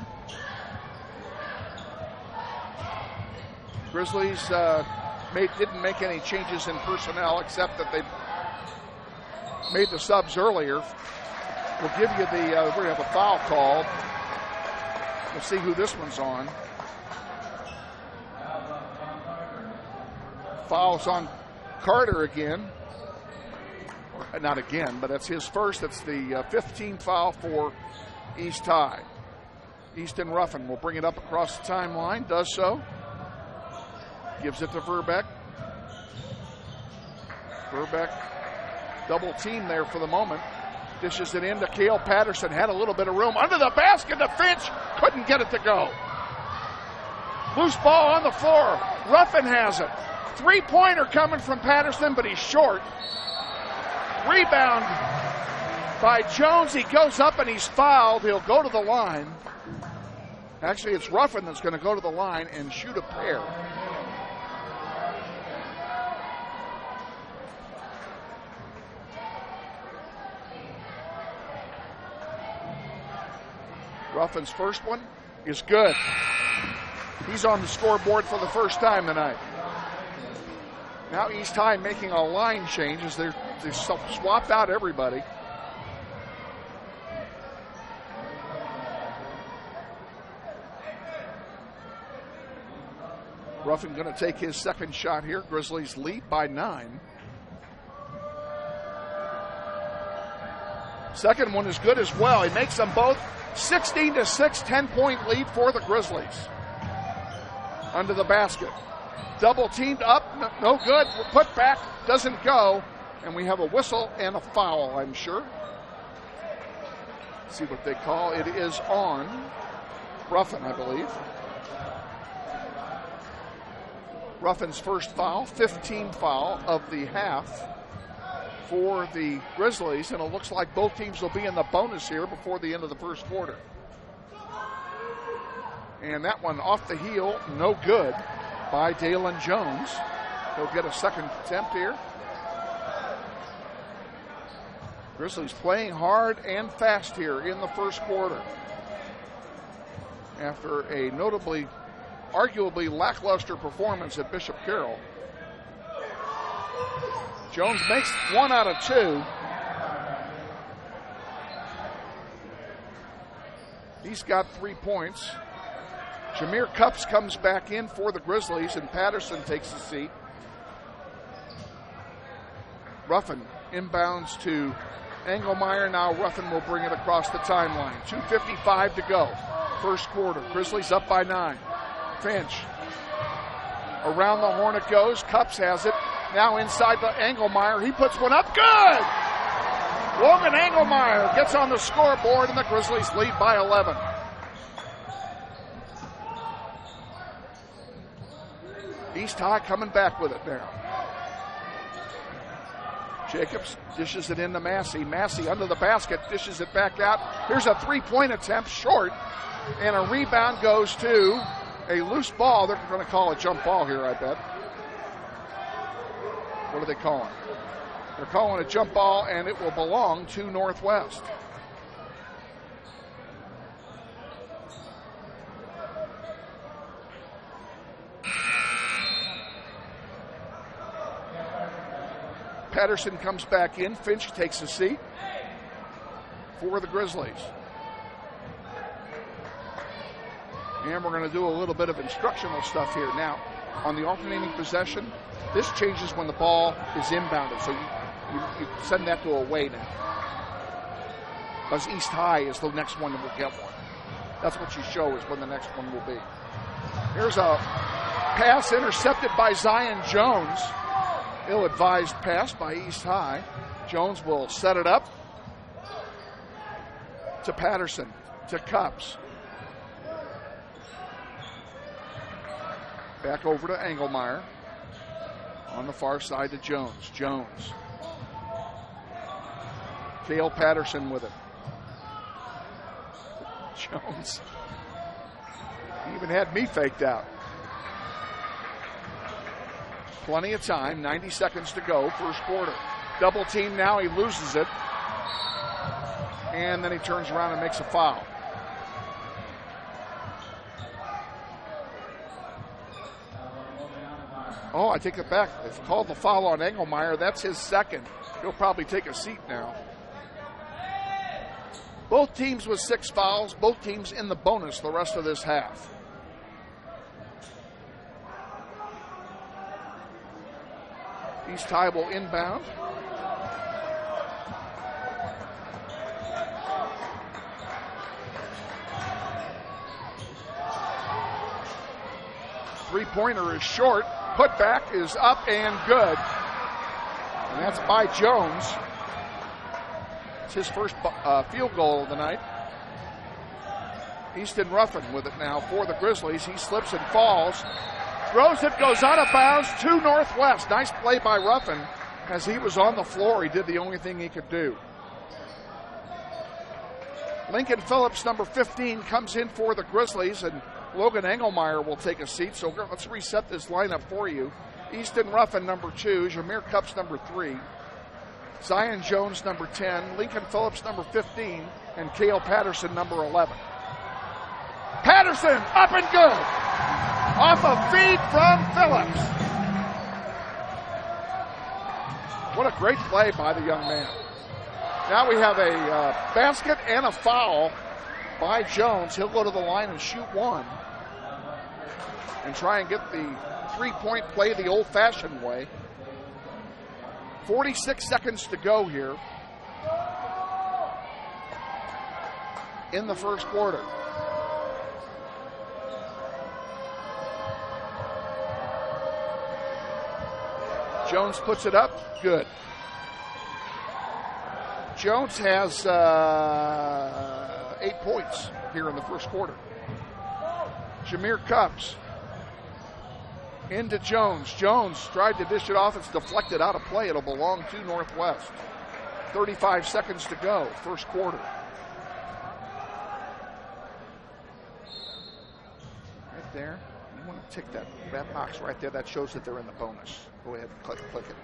Grizzlies didn't make any changes in personnel except that they made the subs earlier. We'll give you we're going to have a foul called. We'll see who this one's on. Foul's on Carter again. Not again, but that's his first. That's the 15th foul for East High. Easton Ruffin will bring it up across the timeline, does so. Gives it to Verbeck. Verbeck double team there for the moment. Dishes it in to Cale Patterson. Had a little bit of room under the basket to Finch. Couldn't get it to go. Loose ball on the floor. Ruffin has it. Three-pointer coming from Patterson, but he's short. Rebound by Jones. He goes up and he's fouled. He'll go to the line. Actually, it's Ruffin that's going to go to the line and shoot a pair. Ruffin's first one is good. He's on the scoreboard for the first time tonight. Now East High making a line change as they swapped out everybody. Ruffin going to take his second shot here. Grizzlies lead by 9. Second one is good as well. He makes them both 16-6, 10-point lead for the Grizzlies. Under the basket. Double teamed up, no good. Put back, doesn't go. And we have a whistle and a foul, I'm sure. Let's see what they call. It is on Ruffin, I believe. Ruffin's first foul, 15th foul of the half for the Grizzlies, and it looks like both teams will be in the bonus here before the end of the first quarter. And that one off the heel, no good by Dalen Jones. He'll get a second attempt here. Grizzlies playing hard and fast here in the first quarter. After a arguably lackluster performance at Bishop Carroll. Jones makes 1 out of 2. He's got 3 points. Jameer Cups comes back in for the Grizzlies, and Patterson takes the seat. Ruffin inbounds to Engelmeyer. Now Ruffin will bring it across the timeline. 2:55 to go. First quarter. Grizzlies up by 9. Finch. Around the horn it goes. Cups has it. Now inside the Engelmeyer. He puts one up. Good! Logan Engelmeyer gets on the scoreboard, and the Grizzlies lead by 11. East High coming back with it now. Jacobs dishes it into Massey. Massey under the basket, dishes it back out. Here's a three-point attempt, short, and a rebound goes to a loose ball. They're going to call a jump ball here, I bet. What are they calling? They're calling a jump ball, and it will belong to Northwest. Patterson comes back in. Finch takes a seat for the Grizzlies. And we're going to do a little bit of instructional stuff here. Now, on the alternating possession, this changes when the ball is inbounded. So you send that to away now. Because East High is the next one that will get one. That's what you show is when the next one will be. Here's a pass intercepted by Zion Jones. Ill-advised pass by East High. Jones will set it up to Patterson, to Cups. Back over to Engelmeyer. On the far side to Jones. Jones. Cale Patterson with it. Jones. He even had me faked out. Plenty of time, 90 seconds to go, first quarter. Double team now, he loses it. And then he turns around and makes a foul. Oh, I take it back. It's called the foul on Engelmeyer. That's his second. He'll probably take a seat now. Both teams with 6 fouls, both teams in the bonus the rest of this half. East High will inbound. Three-pointer is short. Putback is up and good. And that's by Jones. It's his first field goal of the night. Easton Ruffin with it now for the Grizzlies. He slips and falls. Throws it, goes out of bounds to Northwest. Nice play by Ruffin. As he was on the floor, he did the only thing he could do. Lincoln Phillips, number 15, comes in for the Grizzlies, and Logan Engelmeyer will take a seat. So let's reset this lineup for you. Easton Ruffin, number 2. Jameer Cups, number 3. Zion Jones, number 10. Lincoln Phillips, number 15. And Cale Patterson, number 11. Patterson, up and good. Off a feed from Phillips. What a great play by the young man. Now we have a basket and a foul by Jones. He'll go to the line and shoot one and try and get the three-point play the old-fashioned way. 46 seconds to go here in the first quarter. Jones puts it up. Good. Jones has 8 points here in the first quarter. Jameer Cups into Jones. Jones tried to dish it off. It's deflected out of play. It'll belong to Northwest. 35 seconds to go, first quarter. Right there. You want to tick that box right there. That shows that they're in the bonus. Go ahead and click it.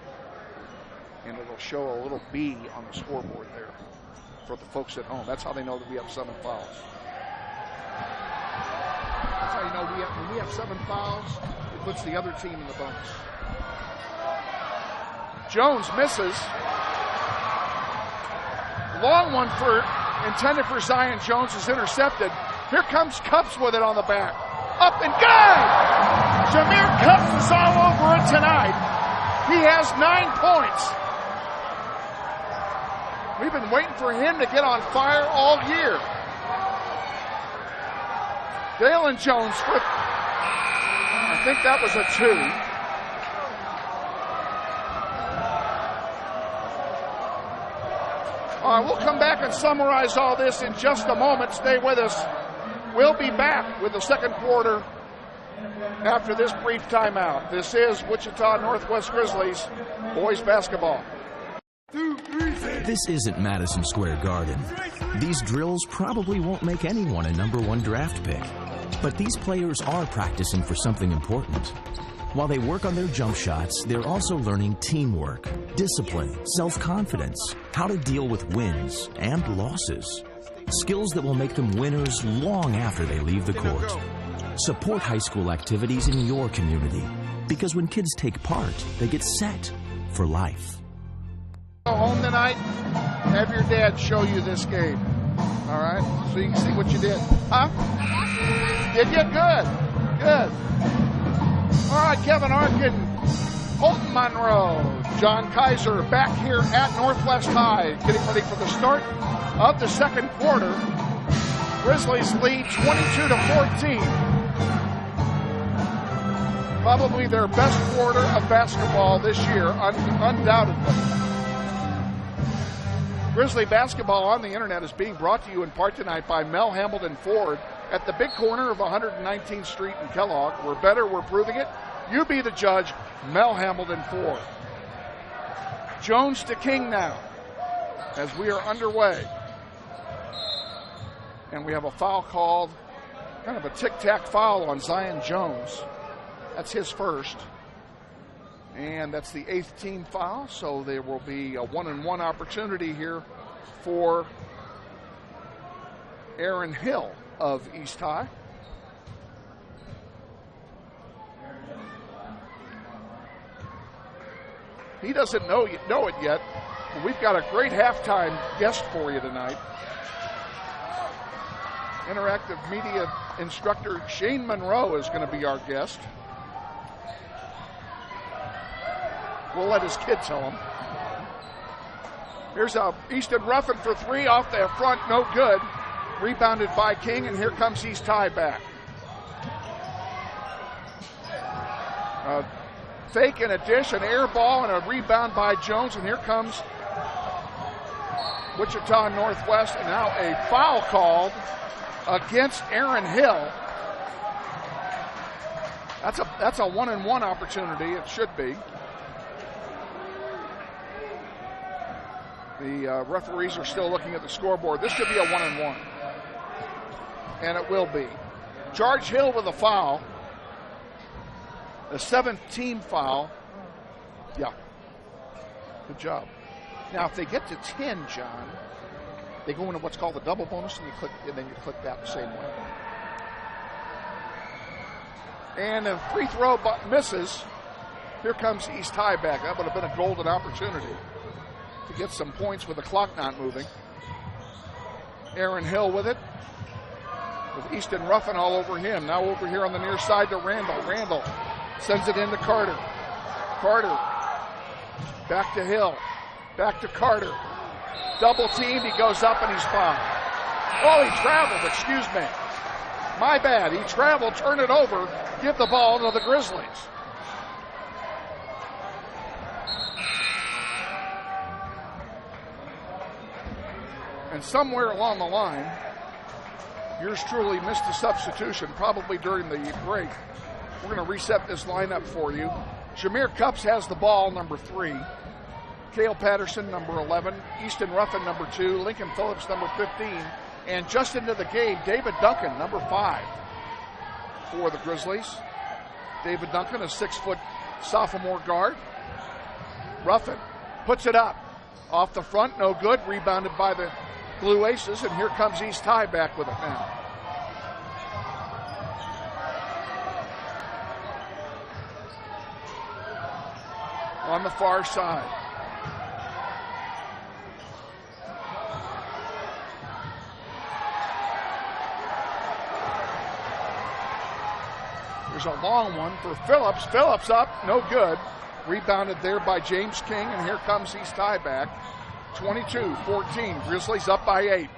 And it'll show a little B on the scoreboard there for the folks at home. That's how they know that we have 7 fouls. That's how you know when we have 7 fouls, it puts the other team in the bonus. Jones misses. Long one intended for Zion Jones is intercepted. Here comes Cups with it on the back. Up and good! Jameer Cups is all over it tonight. He has 9 points. We've been waiting for him to get on fire all year. Dalen Jones with, I think that was a 2. All right, we'll come back and summarize all this in just a moment. Stay with us. We'll be back with the second quarter after this brief timeout. This is Wichita Northwest Grizzlies boys basketball. This isn't Madison Square Garden. These drills probably won't make anyone a #1 draft pick. But these players are practicing for something important. While they work on their jump shots, they're also learning teamwork, discipline, self-confidence, how to deal with wins and losses. Skills that will make them winners long after they leave the court. Support high school activities in your community, because when kids take part, they get set for life. Go home tonight, have your dad show you this game. All right? So you can see what you did. Huh? Did you? Good. Good. All right, Kevin Arkin, Colton Monroe, John Kaiser back here at Northwest High, getting ready for the start of the second quarter. Grizzlies lead 22-14. Probably their best quarter of basketball this year, undoubtedly. Grizzly basketball on the internet is being brought to you in part tonight by Mel Hambleton Ford at the big corner of 119th Street in Kellogg. We're better, we're proving it. You be the judge, Mel Hambleton Ford. Jones to King now as we are underway. And we have a foul called, kind of a tic-tac foul on Zion Jones. That's his first. And that's the 8th team foul, so there will be a 1-and-1 opportunity here for Aaron Hill of East High. He doesn't know it yet. We've got a great halftime guest for you tonight. Interactive media instructor Shane Monroe is going to be our guest. We'll let his kid tell him. Here's a Easton Ruffin for three off the front, no good. Rebounded by King, and here comes East High back. Fake and a dish, an air ball, and a rebound by Jones, and here comes Wichita Northwest, and now a foul called against Aaron Hill. That's a 1-and-1 opportunity. It should be. The referees are still looking at the scoreboard. This should be a 1-and-1, and it will be. George Hill with a foul. The 7th team foul. Yeah. Good job. Now, if they get to 10, John, they go into what's called the double bonus, and then you click that the same way. And the free throw misses. Here comes East High back. That would have been a golden opportunity to get some points with the clock not moving. Aaron Hill with it, with Easton Ruffin all over him. Now over here on the near side to Randall. Randall sends it into Carter. Carter back to Hill. Back to Carter. Double teamed. He goes up and he's fouled. Oh, he traveled. Excuse me. My bad. He traveled. Turn it over. Give the ball to the Grizzlies. And somewhere along the line, yours truly missed a substitution, probably during the break. We're going to reset this lineup for you. Jameer Cups has the ball, number 3. Cale Patterson, number 11. Easton Ruffin, number 2. Lincoln Phillips, number 15. And just into the game, David Duncan, number 5 for the Grizzlies. David Duncan, a 6-foot sophomore guard. Ruffin puts it up. Off the front, no good. Rebounded by the Blue Aces, and here comes East High back with it now. On the far side. There's a long one for Phillips. Phillips up, no good. Rebounded there by James King, and here comes East High back. 22-14, Grizzlies up by 8.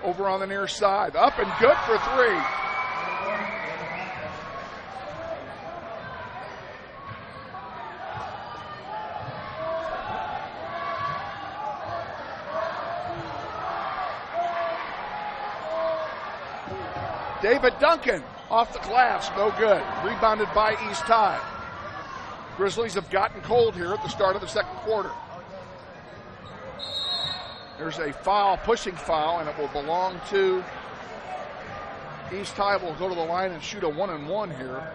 Over on the near side, up and good for 3. David Duncan off the glass, no good. Rebounded by East High. Grizzlies have gotten cold here at the start of the second quarter. There's a foul, pushing foul, and it will belong to East High. Will go to the line and shoot a 1-and-1 here.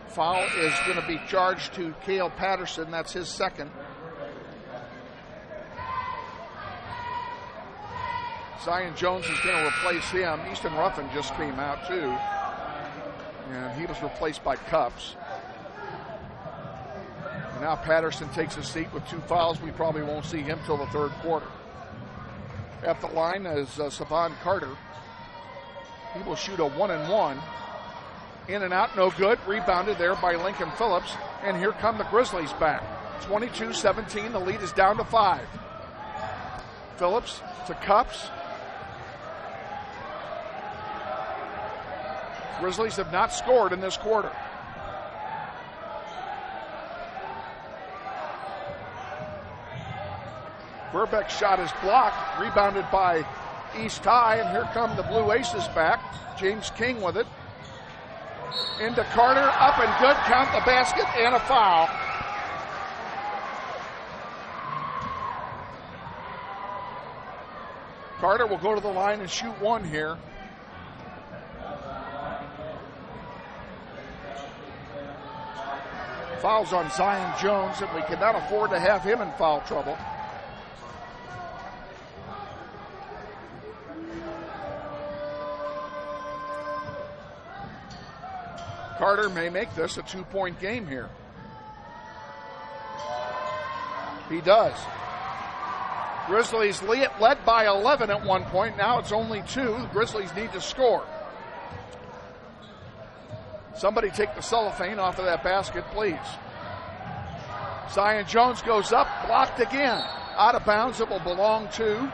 Foul is going to be charged to Cale Patterson. That's his second. Zion Jones is going to replace him. Easton Ruffin just came out too, and he was replaced by Cups. And now Patterson takes a seat with 2 fouls. We probably won't see him till the third quarter. At the line is Savon Carter. He will shoot a 1-and-1. In and out, no good. Rebounded there by Lincoln Phillips. And here come the Grizzlies back. 22-17, the lead is down to 5. Phillips to Cups. Grizzlies have not scored in this quarter. Verbeck's shot is blocked, rebounded by East High, and here come the Blue Aces back. James King with it. Into Carter, up and good, count the basket, and a foul. Carter will go to the line and shoot 1 here. Fouls on Zion Jones, and we cannot afford to have him in foul trouble. Carter may make this a 2-point game here. He does. Grizzlies led by 11 at one point. Now it's only 2. The Grizzlies need to score. Somebody take the cellophane off of that basket, please. Zion Jones goes up, blocked again. Out of bounds, it will belong to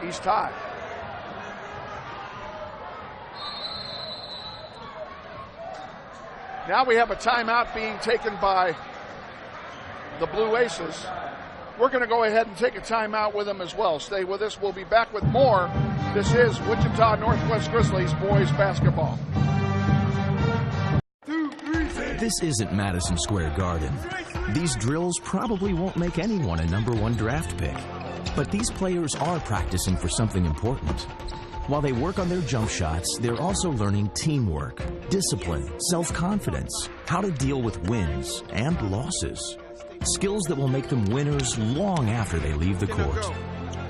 East High. Now we have a timeout being taken by the Blue Aces. We're going to go ahead and take a timeout with them as well. Stay with us. We'll be back with more. This is Wichita Northwest Grizzlies boys basketball. This isn't Madison Square Garden. These drills probably won't make anyone a #1 draft pick. But these players are practicing for something important. While they work on their jump shots, they're also learning teamwork, discipline, self-confidence, how to deal with wins and losses. Skills that will make them winners long after they leave the court.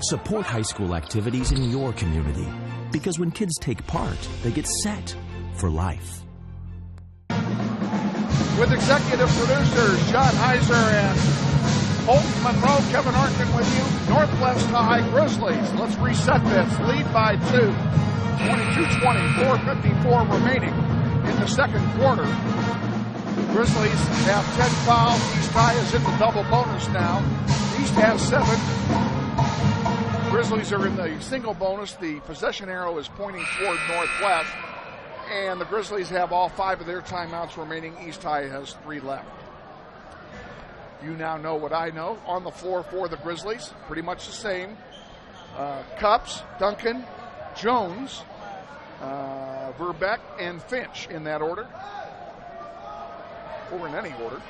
Support high school activities in your community, because when kids take part, they get set for life. With executive producers John Heiser and Holton Monroe, Kevin Arkin with you. Northwest High Grizzlies. Let's reset this. Lead by 2. 22-20, 4:54 remaining in the second quarter. Grizzlies have 10 fouls. East High is in the double bonus now. East has 7. Grizzlies are in the single bonus. The possession arrow is pointing toward Northwest. And the Grizzlies have all 5 of their timeouts remaining. East High has 3 left. You now know what I know. On the floor for the Grizzlies, pretty much the same. Cups, Duncan, Jones, Verbeck, and Finch in that order. Or in any order.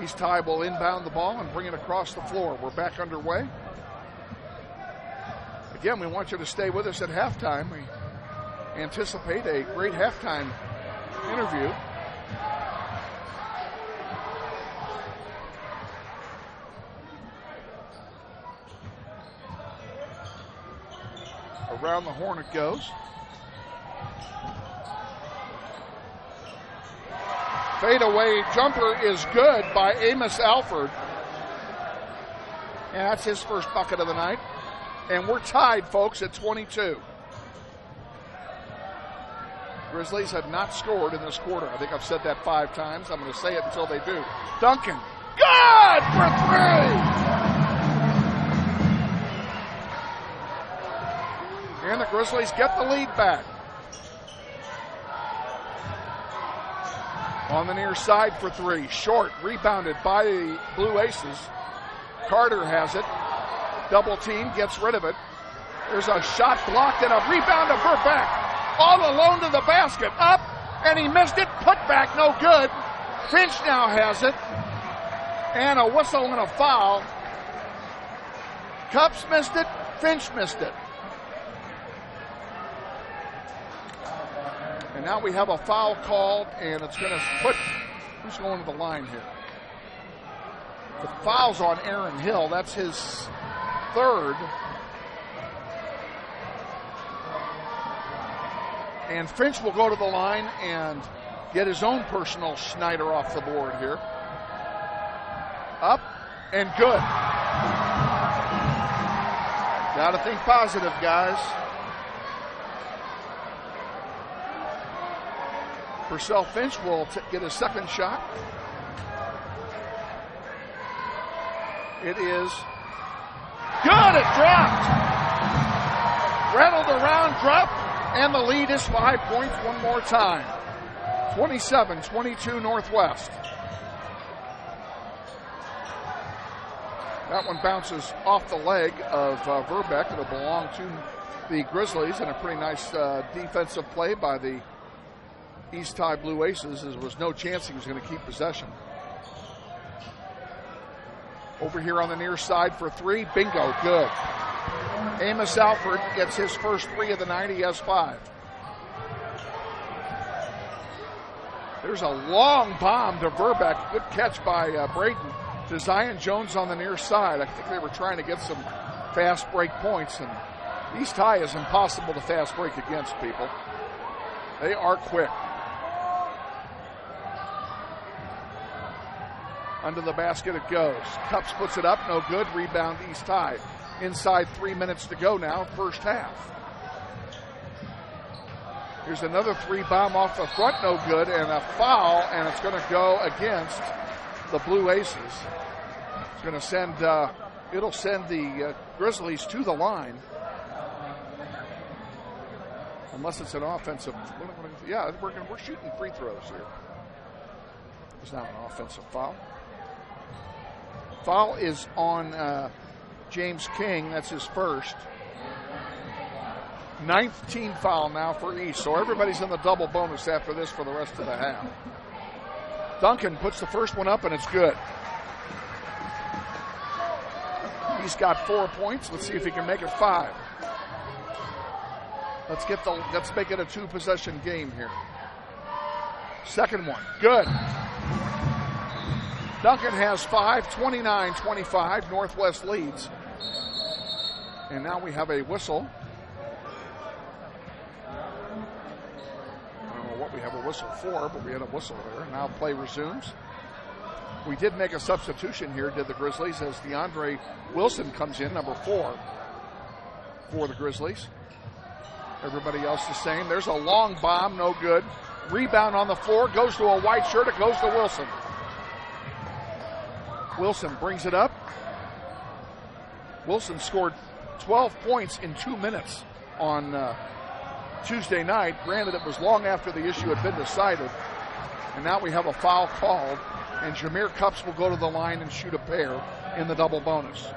East High will inbound the ball and bring it across the floor. We're back underway. Again, we want you to stay with us at halftime. We anticipate a great halftime interview. Around the horn it goes. Fadeaway jumper is good by Amos Alford. And that's his first bucket of the night. And we're tied, folks, at 22. Grizzlies have not scored in this quarter. I think I've said that 5 times. I'm going to say it until they do. Duncan, good for 3. And the Grizzlies get the lead back. On the near side for 3. Short, rebounded by the Blue Aces. Carter has it. Double team, gets rid of it. There's a shot blocked and a rebound to Verbeck. All alone to the basket. Up, and he missed it. Put back, no good. Finch now has it. And a whistle and a foul. Cups missed it. Finch missed it. And now we have a foul called, and it's going to put, who's going to the line here? The foul's on Aaron Hill. That's his 3rd. And Finch will go to the line and get his own personal Schneider off the board here. Up and good. Got to think positive, guys. Purcell Finch will get his second shot. It is good. It dropped. Rattled around, dropped, and the lead is 5 points one more time. 27-22 Northwest. That one bounces off the leg of Verbeck. It'll belong to the Grizzlies, and a pretty nice defensive play by the East High Blue Aces, as there was no chance he was going to keep possession. Over here on the near side for 3. Bingo, good. Amos Alford gets his first 3 of the night. He has 5. There's a long bomb to Verbeck. Good catch by Braden to Zion Jones on the near side. I think they were trying to get some fast break points, and East High is impossible to fast break against, people. They are quick. Under the basket it goes. Cups puts it up, no good. Rebound East High. Inside 3 minutes to go now, first half. Here's another three bomb off the front, no good, and a foul, and it's going to go against the Blue Aces. It's going to send, it'll send the Grizzlies to the line. Unless it's an offensive, yeah, we're shooting free throws here. It's not an offensive foul. Foul is on James King. That's his first. 9th team foul now for East. So everybody's in the double bonus after this for the rest of the half. Duncan puts the first one up, and it's good. He's got 4 points. Let's see if he can make it 5. Let's make it a 2-possession game here. Second one, good. Duncan has 5, 29-25. Northwest leads. And now we have a whistle. I don't know what we have a whistle for, but we had a whistle there. Now play resumes. We did make a substitution here, did the Grizzlies, as DeAndre Wilson comes in, number 4 for the Grizzlies. Everybody else the same. There's a long bomb, no good. Rebound on the floor, goes to a white shirt, it goes to Wilson. Wilson brings it up. Wilson scored 12 points in 2 minutes on Tuesday night. Granted, it was long after the issue had been decided. And now we have a foul called, and Jameer Cups will go to the line and shoot a pair in the double bonus.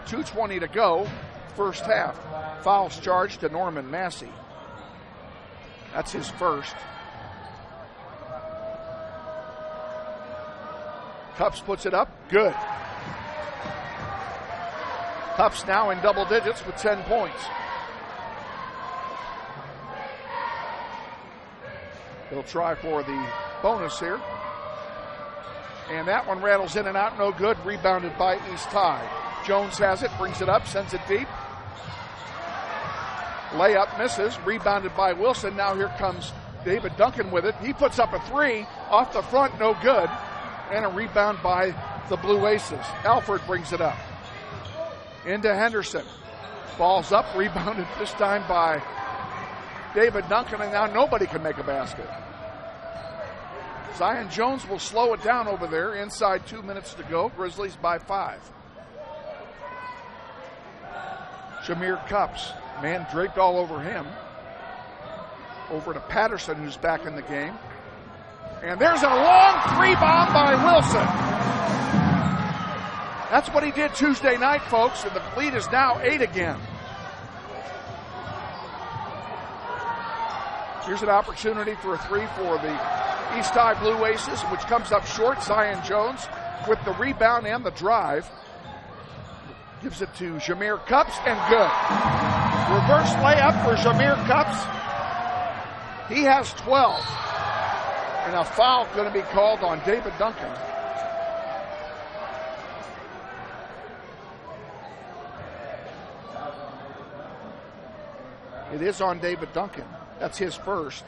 2:20 to go, first half. Fouls charged to Norman Massey. That's his first. Cups puts it up, good. Cups now in double digits with 10 points. He'll try for the bonus here. And that one rattles in and out, no good. Rebounded by East High. Jones has it, brings it up, sends it deep. Layup misses, rebounded by Wilson. Now here comes David Duncan with it. He puts up a 3 off the front, no good. And a rebound by the Blue Aces. Alford brings it up. Into Henderson. Ball's up, rebounded this time by David Duncan, and now nobody can make a basket. Zion Jones will slow it down over there. Inside 2 minutes to go. Grizzlies by 5. Jameer Cups. Man draped all over him. Over to Patterson, who's back in the game. And there's a long 3 bomb by Wilson. That's what he did Tuesday night, folks, and the lead is now 8 again. Here's an opportunity for a 3 for the East High Blue Aces, which comes up short. Zion Jones with the rebound and the drive. Gives it to Jameer Cups, and good. Reverse layup for Jameer Cups. He has 12. And a foul going to be called on David Duncan. It is on David Duncan. That's his first.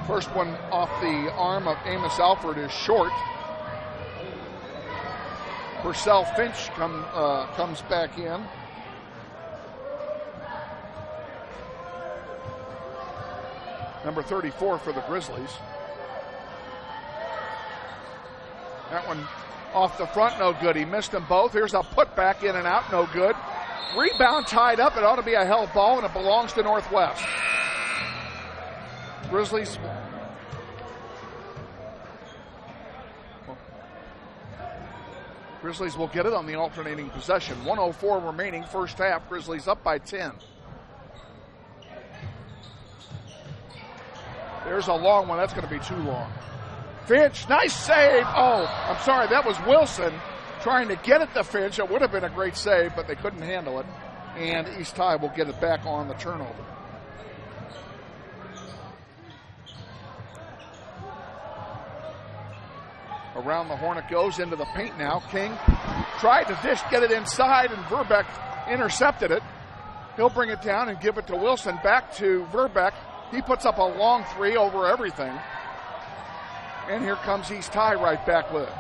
First one off the arm of Amos Alford is short. Purcell Finch comes back in. Number 34 for the Grizzlies. That one off the front, no good. He missed them both. Here's a putback in and out, no good. Rebound tied up. It ought to be a held ball, and it belongs to Northwest. Grizzlies. Grizzlies will get it on the alternating possession. 1:04 remaining, first half. Grizzlies up by 10. There's a long one. That's going to be too long. Finch, nice save. Oh, I'm sorry. That was Wilson trying to get it to Finch. It would have been a great save, but they couldn't handle it. And East High will get it back on the turnover. Around the horn it goes, into the paint now. King tried to get it inside, and Verbeck intercepted it. He'll bring it down and give it to Wilson. Back to Verbeck. He puts up a long three over everything. And here comes East High right back with it.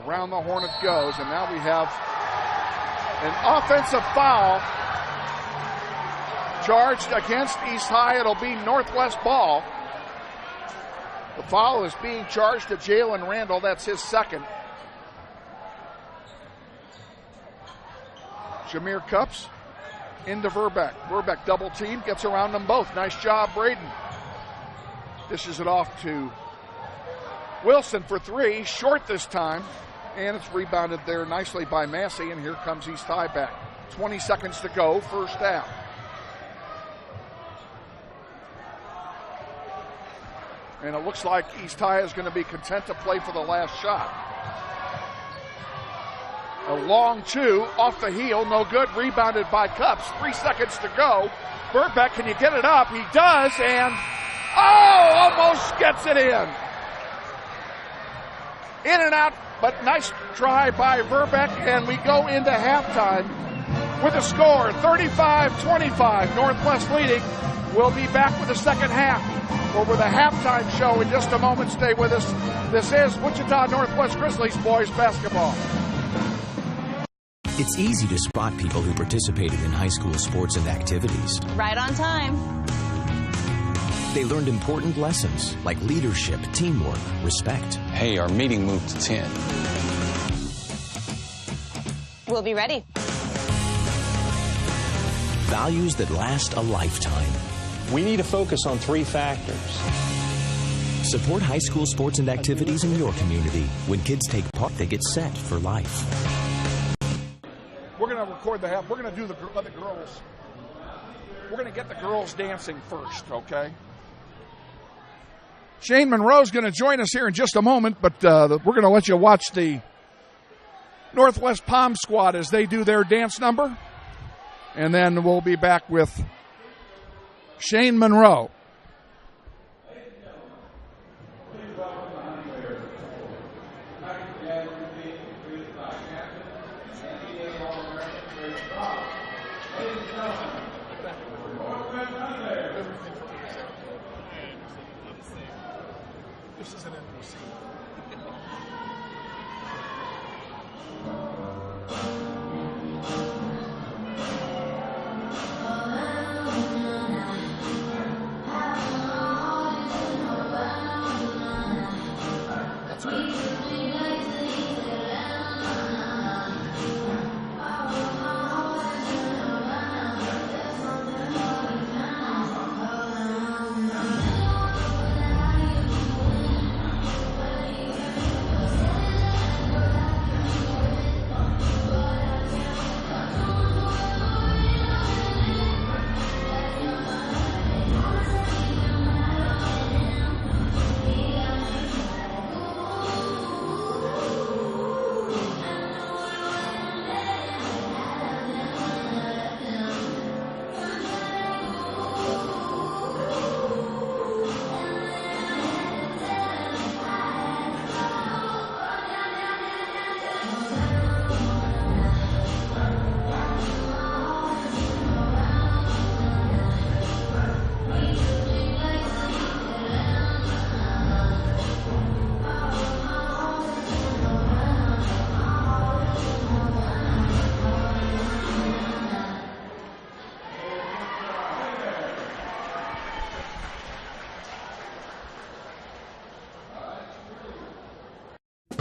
Around the horn it goes, and now we have an offensive foul charged against East High. It'll be Northwest ball. The foul is being charged to Jalen Randall. That's his second. Jameer Cups into Verbeck. Verbeck double team, gets around them both. Nice job, Braden. Dishes it off to Wilson for three. Short this time. And it's rebounded there nicely by Massey. And here comes East High back. 20 seconds to go, first half. And it looks like East High is going to be content to play for the last shot. A long two, off the heel, no good, rebounded by Cups. 3 seconds to go. Verbeck, can you get it up? He does, and almost gets it in. In and out, but nice try by Verbeck, and we go into halftime with a score, 35-25. Northwest leading. We'll be back with the second half, or with a halftime show in just a moment. Stay with us. This is Wichita Northwest Grizzlies boys basketball. It's easy to spot people who participated in high school sports and activities. Right on time. They learned important lessons like leadership, teamwork, respect. Hey, our meeting moved to 10. We'll be ready. Values that last a lifetime. We need to focus on 3 factors. Support high school sports and activities in your community. When kids take part, they get set for life. We're going to record the half. We're going to do the girls. We're going to get the girls dancing first, okay? Shane Monroe's going to join us here in just a moment, but we're going to let you watch the Northwest Palm Squad as they do their dance number. And then we'll be back with Shane Monroe. This is an NBC.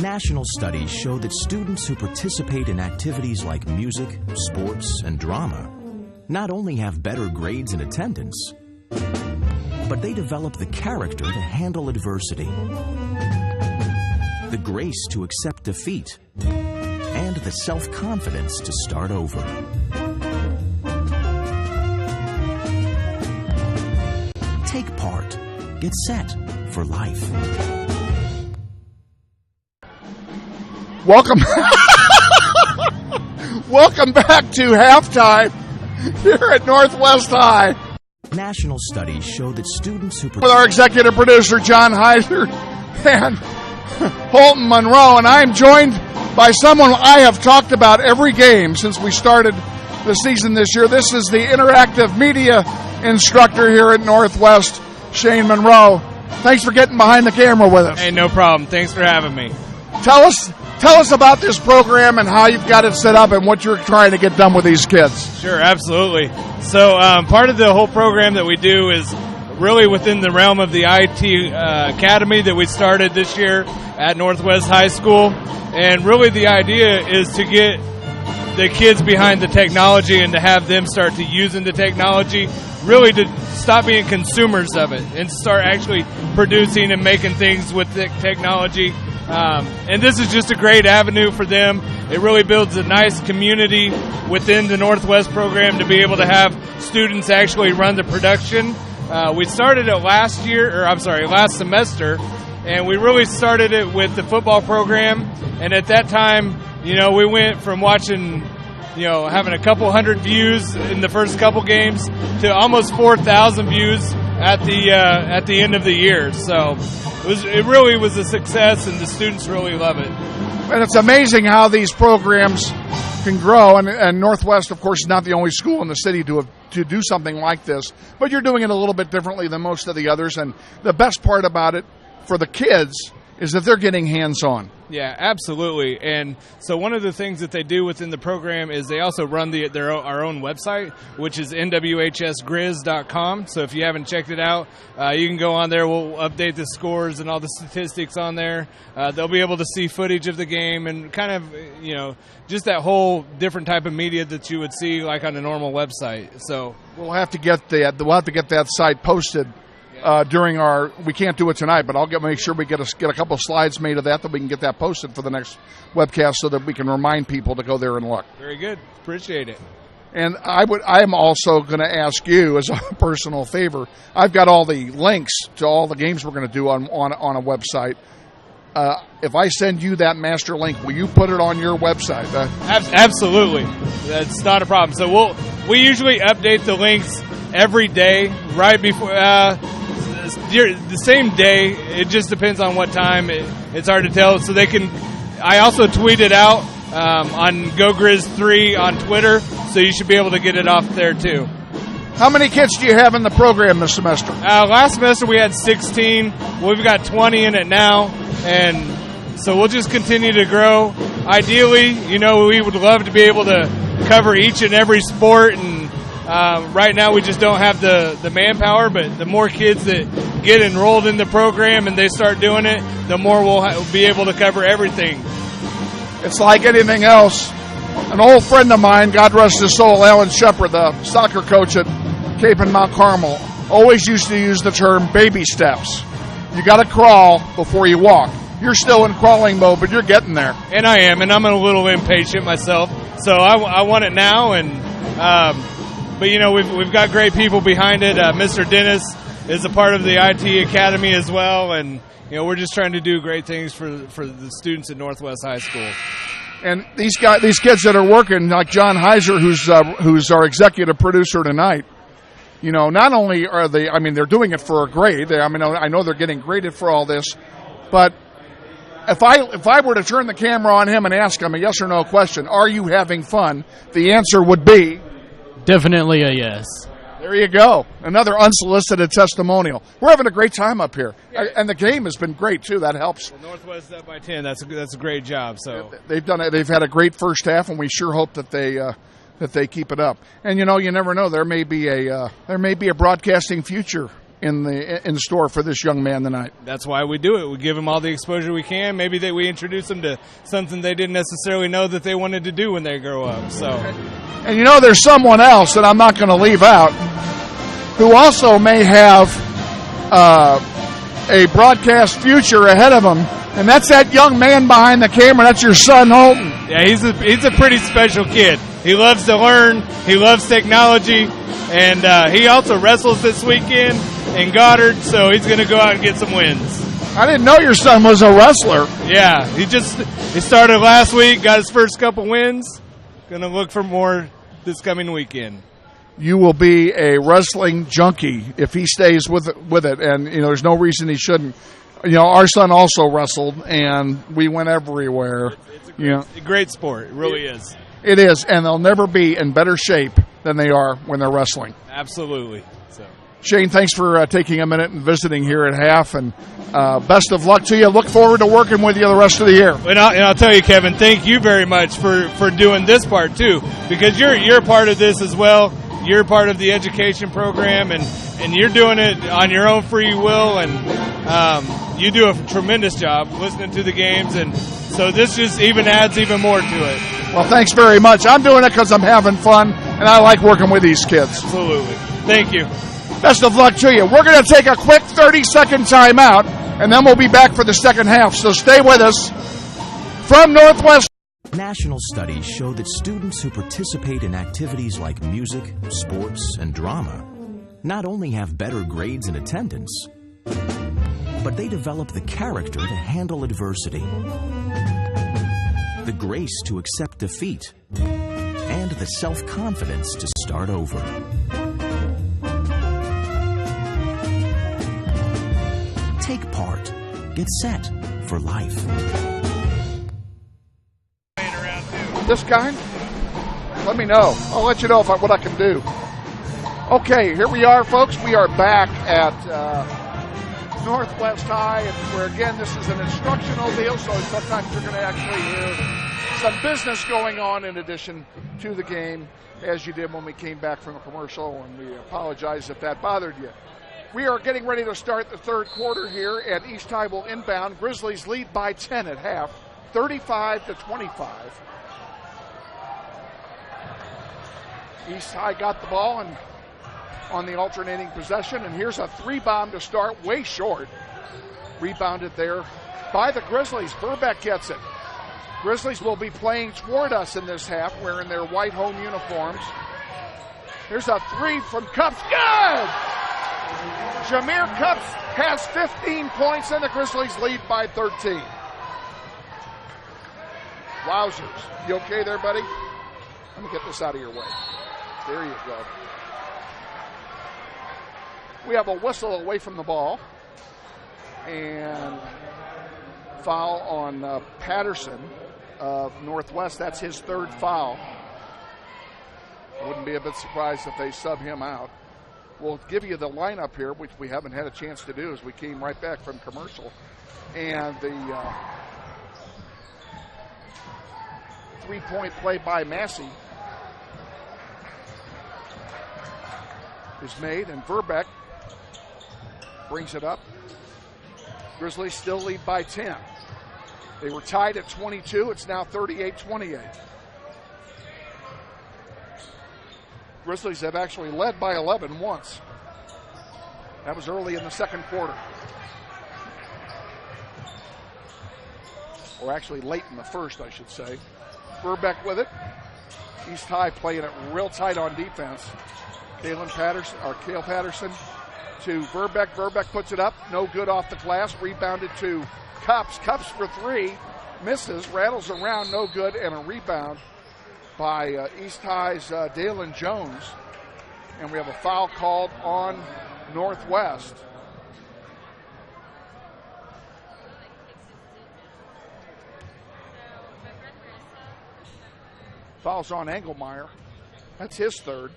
National studies show that students who participate in activities like music, sports, and drama not only have better grades and attendance, but they develop the character to handle adversity, the grace to accept defeat, and the self-confidence to start over. Take part. Get set for life. Welcome. Welcome back to halftime here at Northwest High. National studies show that students who... With our executive producer, John Heiser, and Holton Monroe, and I'm joined by someone I have talked about every game since we started the season this year. This is the interactive media instructor here at Northwest, Shane Monroe. Thanks for getting behind the camera with us. Hey, no problem. Thanks for having me. Tell us about this program and how you've got it set up and what you're trying to get done with these kids. Sure, absolutely. So part of the whole program that we do is really within the realm of the IT Academy that we started this year at Northwest High School. And really the idea is to get the kids behind the technology and to have them start to using the technology, really to stop being consumers of it and start actually producing and making things with the technology. And this is just a great avenue for them. It really builds a nice community within the Northwest program to be able to have students actually run the production. We started it last semester, and we really started it with the football program. And at that time, we went from watching, having a couple hundred views in the first couple games to almost 4,000 views at the end of the year. So it really was a success, and the students really love it. And it's amazing how these programs can grow. And Northwest, of course, is not the only school in the city to do something like this. But you're doing it a little bit differently than most of the others. And the best part about it for the kids is that they're getting hands-on. Yeah, absolutely. And so one of the things that they do within the program is they also run our own website, which is nwhsgrizz.com. So if you haven't checked it out, you can go on there. We'll update the scores and all the statistics on there. They'll be able to see footage of the game and kind of, just that whole different type of media that you would see like on a normal website. So we'll have to get that site posted. During we can't do it tonight, but I'll make sure we get a couple of slides made of that we can get that posted for the next webcast so that we can remind people to go there and look. Very good. Appreciate it. And I'm also going to ask you as a personal favor. I've got all the links to all the games we're going to do on a website. If I send you that master link, will you put it on your website? Absolutely. That's not a problem. So we usually update the links every day, right before the same day. It just depends on what time. It's hard to tell. So I also tweet it out on GoGrizz3 on Twitter, so you should be able to get it off there too. How many kids do you have in the program this semester? Last semester we had 16. We've got 20 in it now, and so we'll just continue to grow. Ideally, we would love to be able to cover each and every sport, and right now we just don't have the manpower, but the more kids that get enrolled in the program and they start doing it, the more we'll be able to cover everything. It's like anything else. An old friend of mine, God rest his soul, Alan Shepard, the soccer coach at Cape and Mount Carmel, always used to use the term baby steps. You got to crawl before you walk. You're still in crawling mode, but you're getting there. And I am, and I'm a little impatient myself, so I want it now. And but we've got great people behind it. Mr. Dennis is a part of the IT Academy as well, and we're just trying to do great things for the students at Northwest High School. And these kids that are working, like John Heiser, who's our executive producer tonight, not only are they, they're doing it for a grade. I know they're getting graded for all this, but if I were to turn the camera on him and ask him a yes or no question, are you having fun? The answer would be definitely a yes. There you go. Another unsolicited testimonial. We're having a great time up here. Yeah. And the game has been great, too. That helps. Well, Northwest up by 10. That's a great job. So they've done it. They've had a great first half, and we sure hope that they keep it up. And, you never know. There may be a broadcasting future in store for this young man tonight. That's why we do it. We give them all the exposure we can. Maybe we introduce them to something they didn't necessarily know that they wanted to do when they grow up. So, and there's someone else that I'm not going to leave out who also may have a broadcast future ahead of him, and that's that young man behind the camera. That's your son, Holton. Yeah, he's a pretty special kid. He loves to learn. He loves technology, and he also wrestles this weekend in Goddard, so he's going to go out and get some wins. I didn't know your son was a wrestler. Yeah, he started last week, got his first couple wins. Going to look for more this coming weekend. You will be a wrestling junkie if he stays with it, and there's no reason he shouldn't. Our son also wrestled, and we went everywhere. It's a great sport. It really is. It is, and they'll never be in better shape than they are when they're wrestling. Absolutely. So, Shane, thanks for taking a minute and visiting here at half, and best of luck to you. Look forward to working with you the rest of the year. And I'll tell you, Kevin, thank you very much for doing this part too, because you're part of this as well. You're part of the education program, and you're doing it on your own free will, and you do a tremendous job listening to the games, and so this just adds even more to it. Well, thanks very much. I'm doing it because I'm having fun, and I like working with these kids. Absolutely. Thank you. Best of luck to you. We're going to take a quick 30-second timeout, and then we'll be back for the second half, so stay with us. From Northwest. National studies show that students who participate in activities like music, sports, and drama not only have better grades and attendance, but they develop the character to handle adversity, the grace to accept defeat, and the self-confidence to start over. Take part. Get set for life. This kind? Let me know. I'll let you know what I can do. Okay, here we are, folks. We are back at Northwest High, and where, again, this is an instructional deal, so sometimes you're going to actually hear some business going on in addition to the game, as you did when we came back from a commercial, and we apologize if that bothered you. We are getting ready to start the third quarter here, and East High will inbound. Grizzlies lead by 10 at half, 35-25. East High got the ball and on the alternating possession, and here's a three-bomb to start, way short. Rebounded there by the Grizzlies. Burbeck gets it. Grizzlies will be playing toward us in this half, wearing their white home uniforms. Here's a three from Cups. Good! Jameer Cups has 15 points, and the Grizzlies lead by 13. Wowzers. You okay there, buddy? Let me get this out of your way. There you go. We have a whistle away from the ball. And foul on Patterson of Northwest. That's his third foul. I wouldn't be a bit surprised if they sub him out. We'll give you the lineup here, which we haven't had a chance to do as we came right back from commercial. And the three-point play by Massey is made, and Verbeck brings it up. Grizzlies still lead by 10. They were tied at 22. It's now 38-28. Grizzlies have actually led by 11 once. That was early in the second quarter. Or actually late in the first, I should say. Verbeck with it. East High playing it real tight on defense. Cale Patterson to Verbeck. Verbeck puts it up. No good off the glass. Rebounded to Cups. Cups for three. Misses. Rattles around. No good. And a rebound by East High's Dalen Jones. And we have a foul called on Northwest. Foul's on Engelmeyer. That's his third.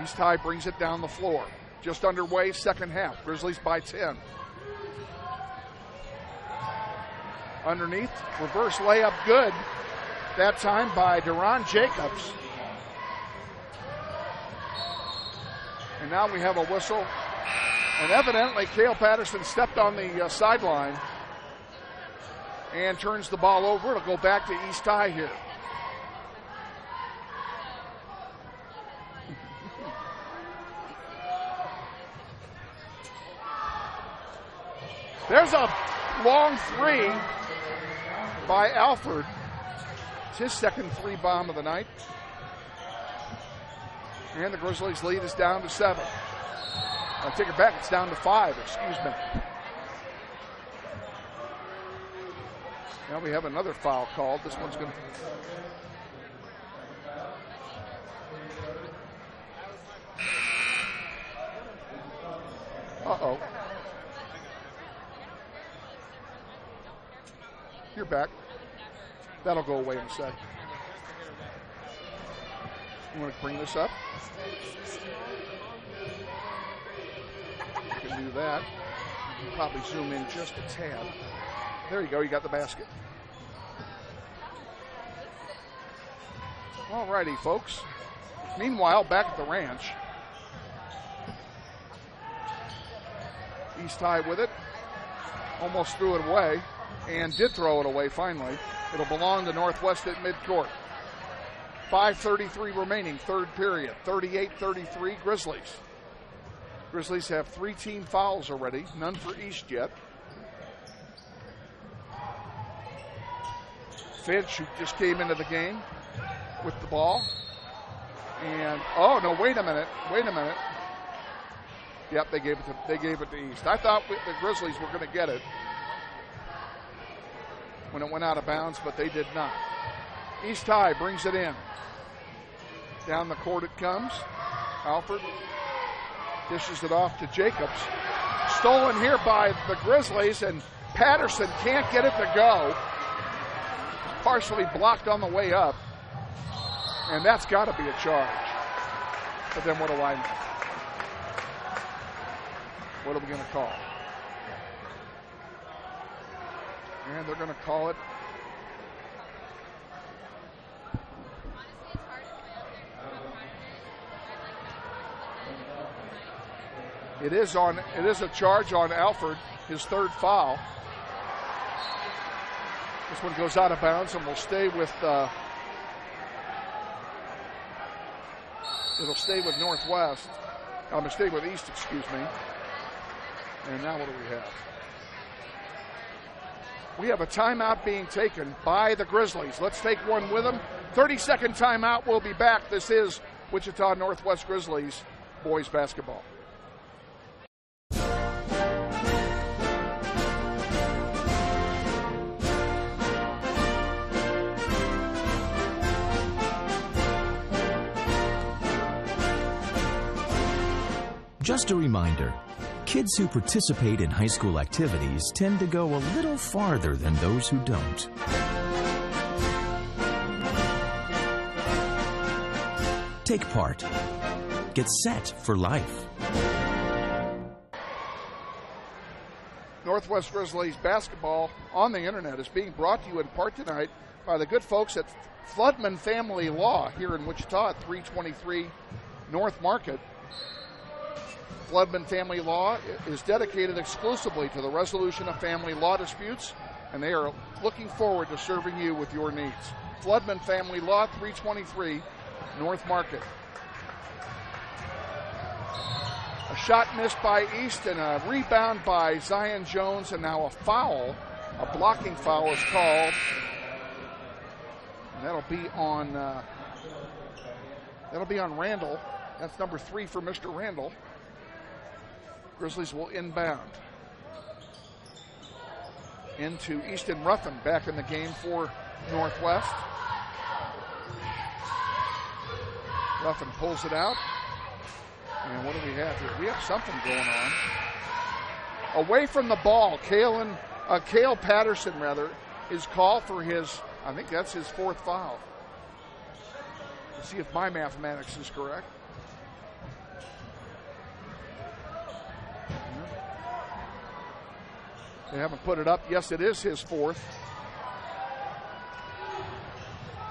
East High brings it down the floor. Just underway, second half. Grizzlies by 10. Underneath, reverse layup good. That time by Deron Jacobs. And now we have a whistle. And evidently, Cale Patterson stepped on the sideline and turns the ball over. It'll go back to East High here. There's a long three by Alford. It's his second three bomb of the night. And the Grizzlies' lead is down to 7. I take it back, it's down to 5, excuse me. Now we have another foul called. This one's going to... Uh-oh. You're back. That'll go away in a sec. You want to bring this up? You can do that. You can probably zoom in just a tad. There you go, you got the basket. All righty, folks. Meanwhile, back at the ranch. East High with it. Almost threw it away. And did throw it away finally. It'll belong to Northwest at midcourt. 5:33 remaining, third period. 38-33 Grizzlies. Grizzlies have 3 team fouls already, none for East yet. Finch, who just came into the game with the ball. And, oh no, wait a minute. Yep, they gave it to East. I thought the Grizzlies were going to get it when it went out of bounds, but they did not. East High brings it in. Down the court it comes. Alford dishes it off to Jacobs. Stolen here by the Grizzlies, and Patterson can't get it to go. Partially blocked on the way up. And that's got to be a charge. But then what do I know? What are we going to call? And they're going to call it. It is a charge on Alford, his third foul. This one goes out of bounds and will stay with it'll stay with Northwest. I'm going to stay with East, excuse me. And now what do we have? We have a timeout being taken by the Grizzlies. Let's take one with them. 30-second timeout. We'll be back. This is Wichita Northwest Grizzlies boys basketball. Just a reminder, kids who participate in high school activities tend to go a little farther than those who don't. Take part. Get set for life. Northwest Grizzlies basketball on the internet is being brought to you in part tonight by the good folks at Floodman Family Law here in Wichita at 323 North Market. Floodman Family Law is dedicated exclusively to the resolution of family law disputes, and they are looking forward to serving you with your needs. Floodman Family Law, 323 North Market. A shot missed by East and a rebound by Zion Jones, and now a foul. A blocking foul is called. And that'll be on Randall. That's number 3 for Mr. Randall. Grizzlies will inbound into Easton Ruffin back in the game for Northwest. Ruffin pulls it out. And what do we have here? We have something going on. Away from the ball, Cale Patterson, is called for his, I think that's his 4th foul. Let's see if my mathematics is correct. They haven't put it up. Yes, it is his 4th.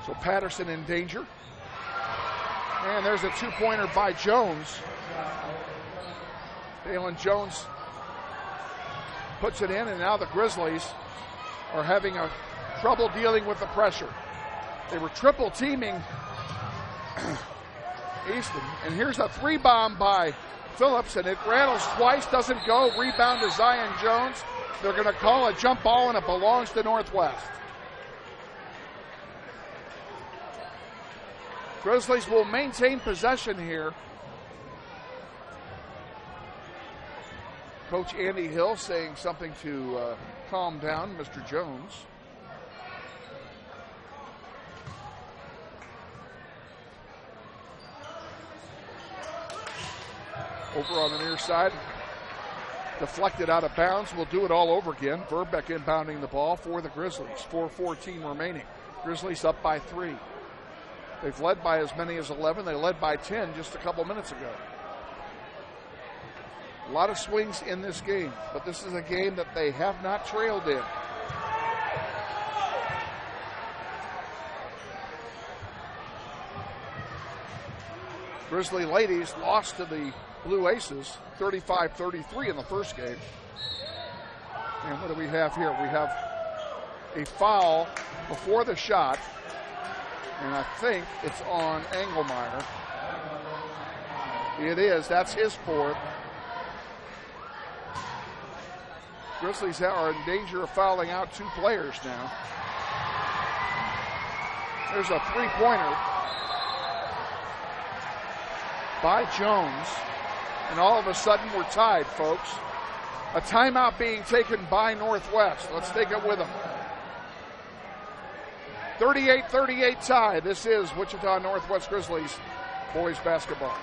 So Patterson in danger. And there's a 2-pointer by Jones. Dalen Jones puts it in, and now the Grizzlies are having trouble dealing with the pressure. They were triple teaming Easton. And here's a 3-bomb by Phillips, and it rattles twice, doesn't go. Rebound to Zion Jones. They're going to call a jump ball, and it belongs to Northwest. Grizzlies will maintain possession here. Coach Andy Hill saying something to calm down Mr. Jones. Over on the near side. Deflected out of bounds. We'll do it all over again. Verbeck inbounding the ball for the Grizzlies. 4:14 remaining. Grizzlies up by 3. They've led by as many as 11. They led by 10 just a couple minutes ago. A lot of swings in this game, but this is a game that they have not trailed in. Grizzly ladies lost to the Blue Aces 35-33 in the first game. And what do we have here? We have a foul before the shot, and I think it's on Engelmeyer. It is. That's his fourth. Grizzlies are in danger of fouling out 2 players now. There's a three-pointer by Jones. And all of a sudden we're tied, folks. A timeout being taken by Northwest. Let's take it with them. 38-38 tie. This is Wichita Northwest Grizzlies boys basketball.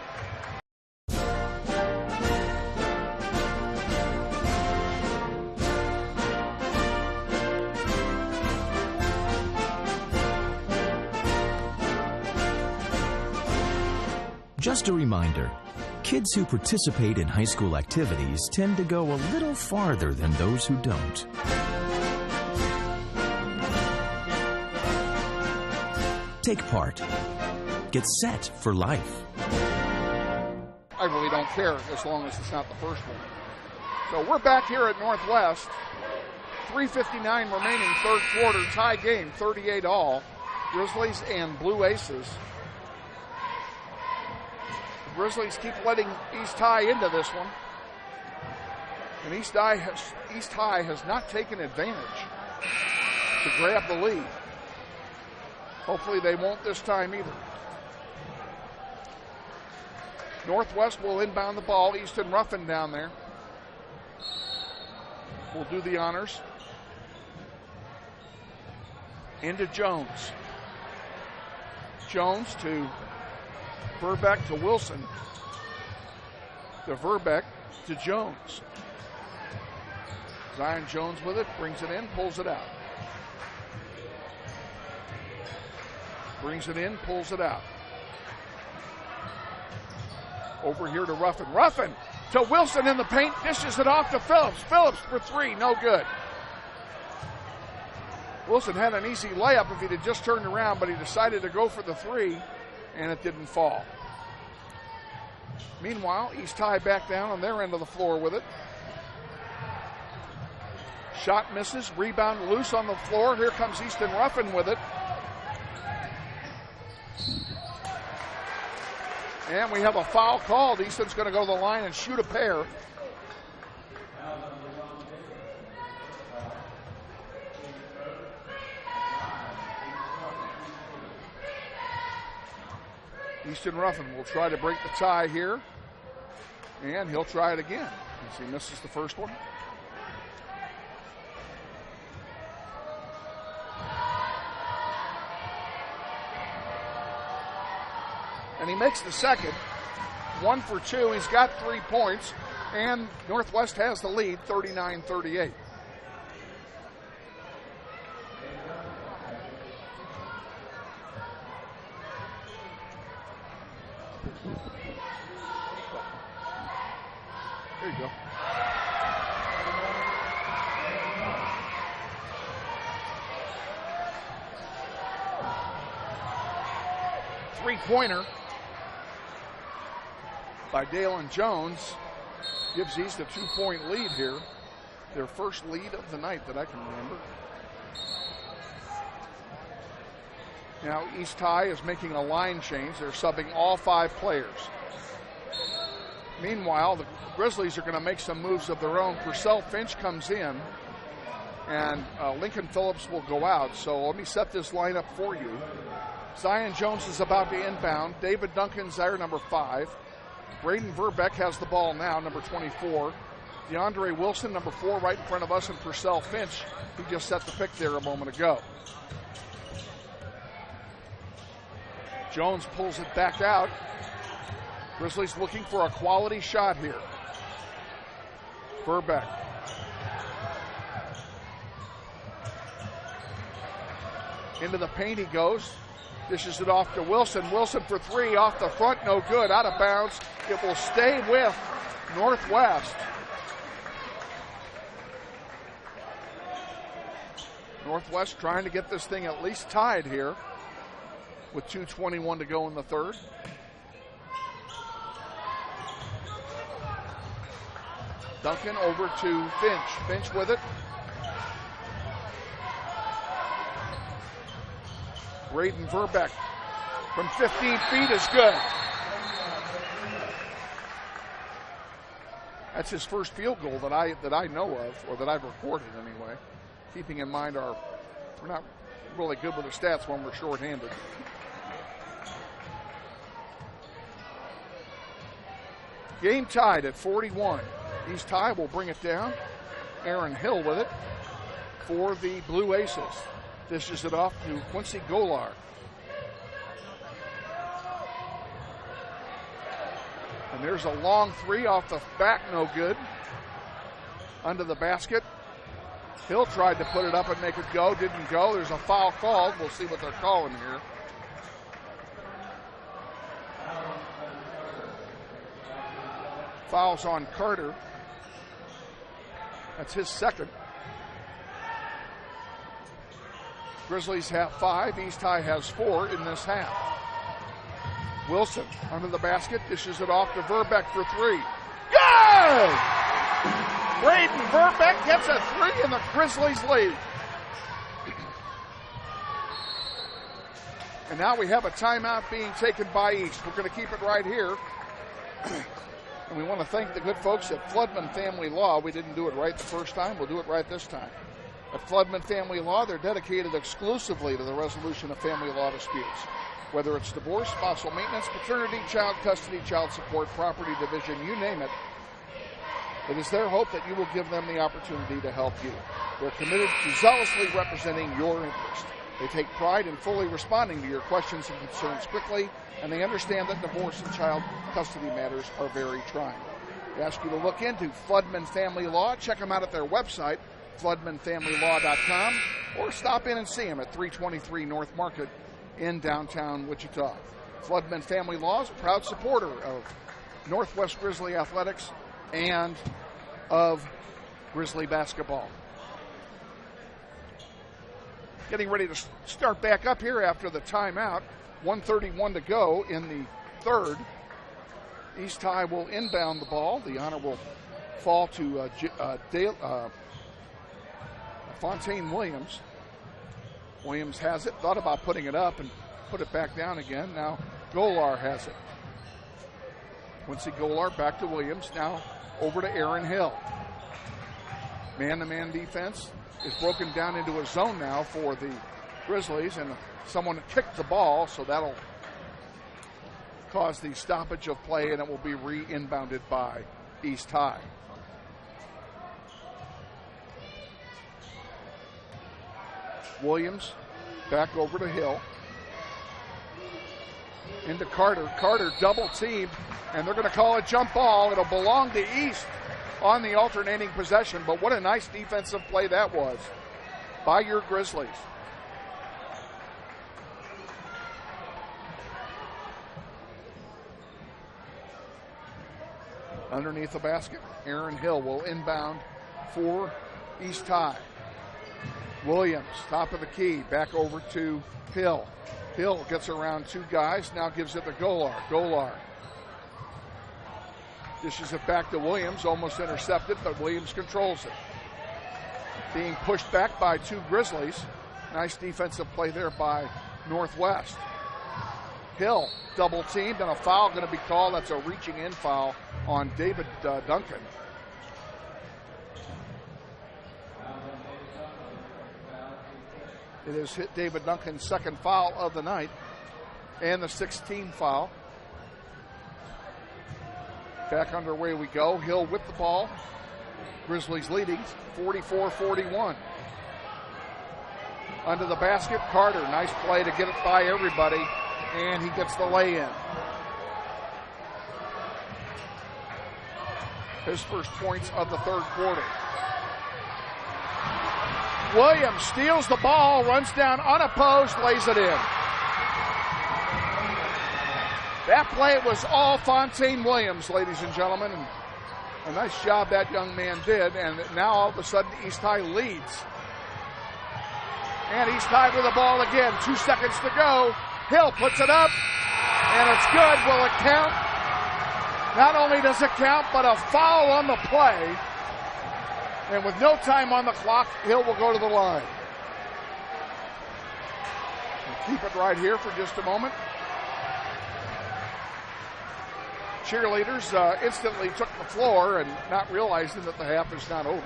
Just a reminder, kids who participate in high school activities tend to go a little farther than those who don't. Take part. Get set for life. I really don't care as long as it's not the first one. So we're back here at Northwest. 3:59 remaining, third quarter, tie game, 38 all. Grizzlies and Blue Aces. The Grizzlies keep letting East High into this one. And East High has not taken advantage to grab the lead. Hopefully they won't this time either. Northwest will inbound the ball. Easton Ruffin down there will do the honors. Into Jones. Jones to Verbeck to Wilson. To Verbeck to Jones. Zion Jones with it, brings it in, pulls it out. Brings it in, pulls it out. Over here to Ruffin. Ruffin to Wilson in the paint, dishes it off to Phillips. Phillips for three, no good. Wilson had an easy layup if he'd have just turned around, but he decided to go for the three, and it didn't fall. Meanwhile, East High back down on their end of the floor with it. Shot misses, rebound loose on the floor. Here comes Easton Ruffin with it. And we have a foul called. Easton's going to go to the line and shoot a pair. Easton Ruffin will try to break the tie here. And he'll try it again as he misses the first one. And he makes the second. 1 for 2. He's got 3 points. And Northwest has the lead, 39-38. There you go. Three-pointer by Dalen Jones gives East a 2-point lead here. Their first lead of the night that I can remember. Now East High is making a line change. They're subbing all 5 players. Meanwhile, the Grizzlies are going to make some moves of their own. Purcell Finch comes in, and Lincoln Phillips will go out. So let me set this lineup for you. Zion Jones is about to inbound. David Duncan's there, number 5. Braden Verbeck has the ball now, number 24. DeAndre Wilson, number 4, right in front of us, and Purcell Finch, who just set the pick there a moment ago. Jones pulls it back out. Grizzlies looking for a quality shot here. Verbeck. Into the paint he goes. Dishes it off to Wilson. Wilson for 3, off the front, no good, out of bounds. It will stay with Northwest. Northwest trying to get this thing at least tied here with 2:21 to go in the third. Duncan over to Finch. Finch with it. Braden Verbeck from 15 feet is good. That's his first field goal that I know of, or that I've recorded anyway. Keeping in mind we're not really good with the stats when we're shorthanded. Game tied at 41. East High will bring it down. Aaron Hill with it for the Blue Aces. Dishes it off to Quincy Golar. And there's a long 3 off the back, no good. Under the basket. Hill tried to put it up and make it go, didn't go. There's a foul called. We'll see what they're calling here. Fouls on Carter. That's his second. Grizzlies have 5. East High has 4 in this half. Wilson under the basket, dishes it off to Verbeck for 3. Good! Braden Verbeck gets a 3 and the Grizzlies lead. And now we have a timeout being taken by East. We're going to keep it right here. And we want to thank the good folks at Floodman Family Law. We didn't do it right the first time. We'll do it right this time. At Floodman Family Law, they're dedicated exclusively to the resolution of family law disputes. Whether it's divorce, spousal maintenance, paternity, child custody, child support, property division, you name it. It is their hope that you will give them the opportunity to help you. They're committed to zealously representing your interest. They take pride in fully responding to your questions and concerns quickly, and they understand that divorce and child custody matters are very trying. We ask you to look into Floodman Family Law. Check them out at their website, floodmanfamilylaw.com, or stop in and see them at 323 North Market in downtown Wichita. Floodman Family Law is a proud supporter of Northwest Grizzly Athletics and of Grizzly basketball. Getting ready to start back up here after the timeout. 1:31 to go in the third. East High will inbound the ball. The honor will fall to Fontaine Williams. Williams has it. Thought about putting it up and put it back down again. Now Golar has it. Quincy Golar back to Williams. Now over to Aaron Hill. Man-to-man defense is broken down into a zone now for the Grizzlies, and someone kicked the ball, so that'll cause the stoppage of play, and it will be re-inbounded by East High. Williams back over to Hill. Into Carter. Carter double teamed, and they're going to call it jump ball. It'll belong to East on the alternating possession, but what a nice defensive play that was by your Grizzlies. Underneath the basket, Aaron Hill will inbound for East High. Williams, top of the key, back over to Hill. Hill gets around 2 guys, now gives it to Golar. Golar dishes it back to Williams, almost intercepted, but Williams controls it. Being pushed back by 2 Grizzlies. Nice defensive play there by Northwest. Hill double teamed, and a foul going to be called. That's a reaching in foul on David Duncan. It has hit David Duncan's second foul of the night and the 16th foul. Back underway we go. Hill with the ball. Grizzlies leading 44-41. Under the basket, Carter. Nice play to get it by everybody, and he gets the lay-in. His first points of the third quarter. Williams steals the ball, runs down unopposed, lays it in. That play was all Fontaine Williams, ladies and gentlemen. And a nice job that young man did. And now all of a sudden East High leads. And East High with the ball again. 2 seconds to go. Hill puts it up. And it's good. Will it count? Not only does it count, but a foul on the play. And with no time on the clock, Hill will go to the line. We'll keep it right here for just a moment. Cheerleaders instantly took the floor and not realizing that the half is not over.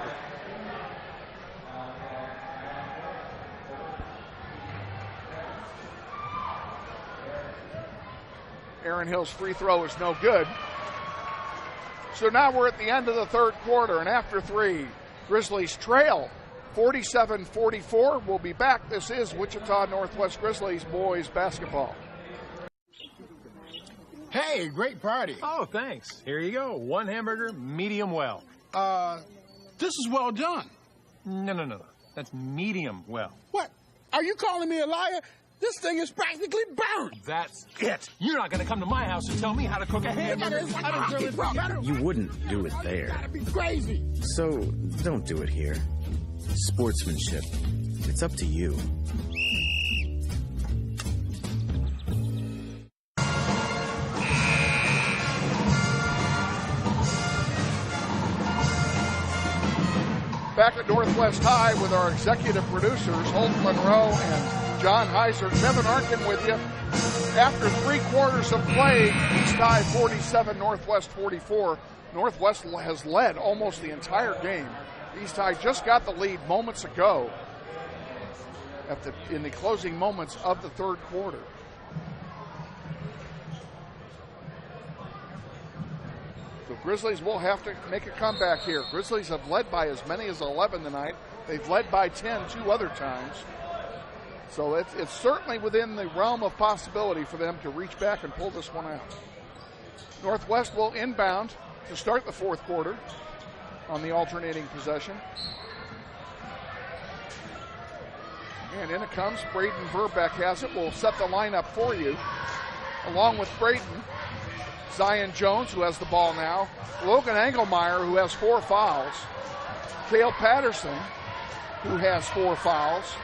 Aaron Hill's free throw is no good. So now we're at the end of the third quarter, and after three, Grizzlies trail 47-44. We'll be back. This is Wichita Northwest Grizzlies boys basketball. Hey, great party. Oh, thanks. Here you go. 1 hamburger, medium well. This is well done. No. That's medium well. What? Are you calling me a liar? This thing is practically burnt. That's it. You're not going to come to my house and tell me how to cook a hamburger. You wouldn't do it there. Gotta be crazy. So don't do it here. Sportsmanship. It's up to you. Back at Northwest High with our executive producers, Holt Monroe and John Heiser. Kevin Arkin with you. After 3 quarters of play, East High 47, Northwest 44. Northwest has led almost the entire game. East High just got the lead moments ago in the closing moments of the third quarter. The Grizzlies will have to make a comeback here. Grizzlies have led by as many as 11 tonight. They've led by 10 2 other times. So it's certainly within the realm of possibility for them to reach back and pull this one out. Northwest will inbound to start the fourth quarter on the alternating possession. And in it comes. Braden Verbeck has it. We'll set the lineup for you. Along with Braden, Zion Jones, who has the ball now. Logan Engelmeyer, who has 4 fouls. Cale Patterson, who has 4 fouls.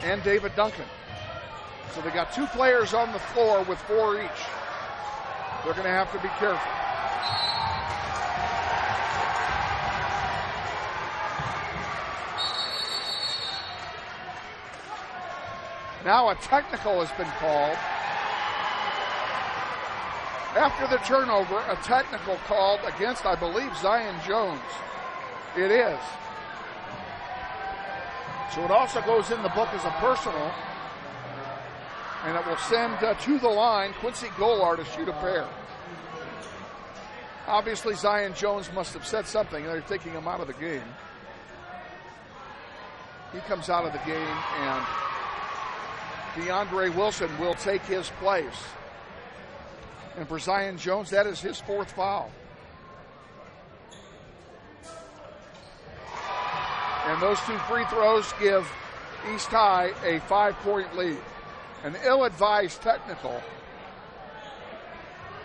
And David Duncan. So they got 2 players on the floor with 4 each. They're going to have to be careful. Now a technical has been called. After the turnover, a technical called against, I believe, Zion Jones. It is. So it also goes in the book as a personal, and it will send to the line Quincy Golar to shoot a pair. Obviously, Zion Jones must have said something. They're taking him out of the game. He comes out of the game, and DeAndre Wilson will take his place. And for Zion Jones, that is his 4th foul. And those 2 free throws give East High a 5-point lead. An ill-advised technical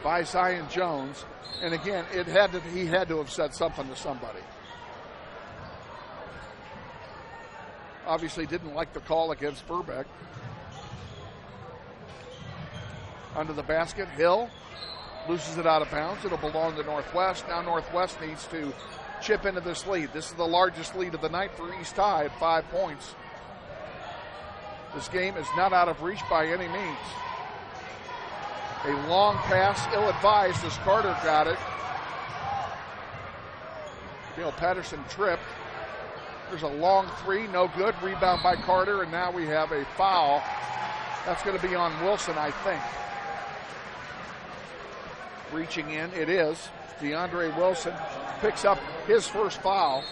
by Zion Jones. And again, he had to have said something to somebody. Obviously didn't like the call against Verbeck. Under the basket, Hill loses it out of bounds. It'll belong to Northwest. Now Northwest needs to chip into this lead. This is the largest lead of the night for East High at 5 points. This game is not out of reach by any means. A long pass, ill-advised as Carter got it. Dale Patterson tripped. There's a long three, no good. Rebound by Carter, and now we have a foul. That's going to be on Wilson, I think. Reaching in, it is. DeAndre Wilson picks up his first foul,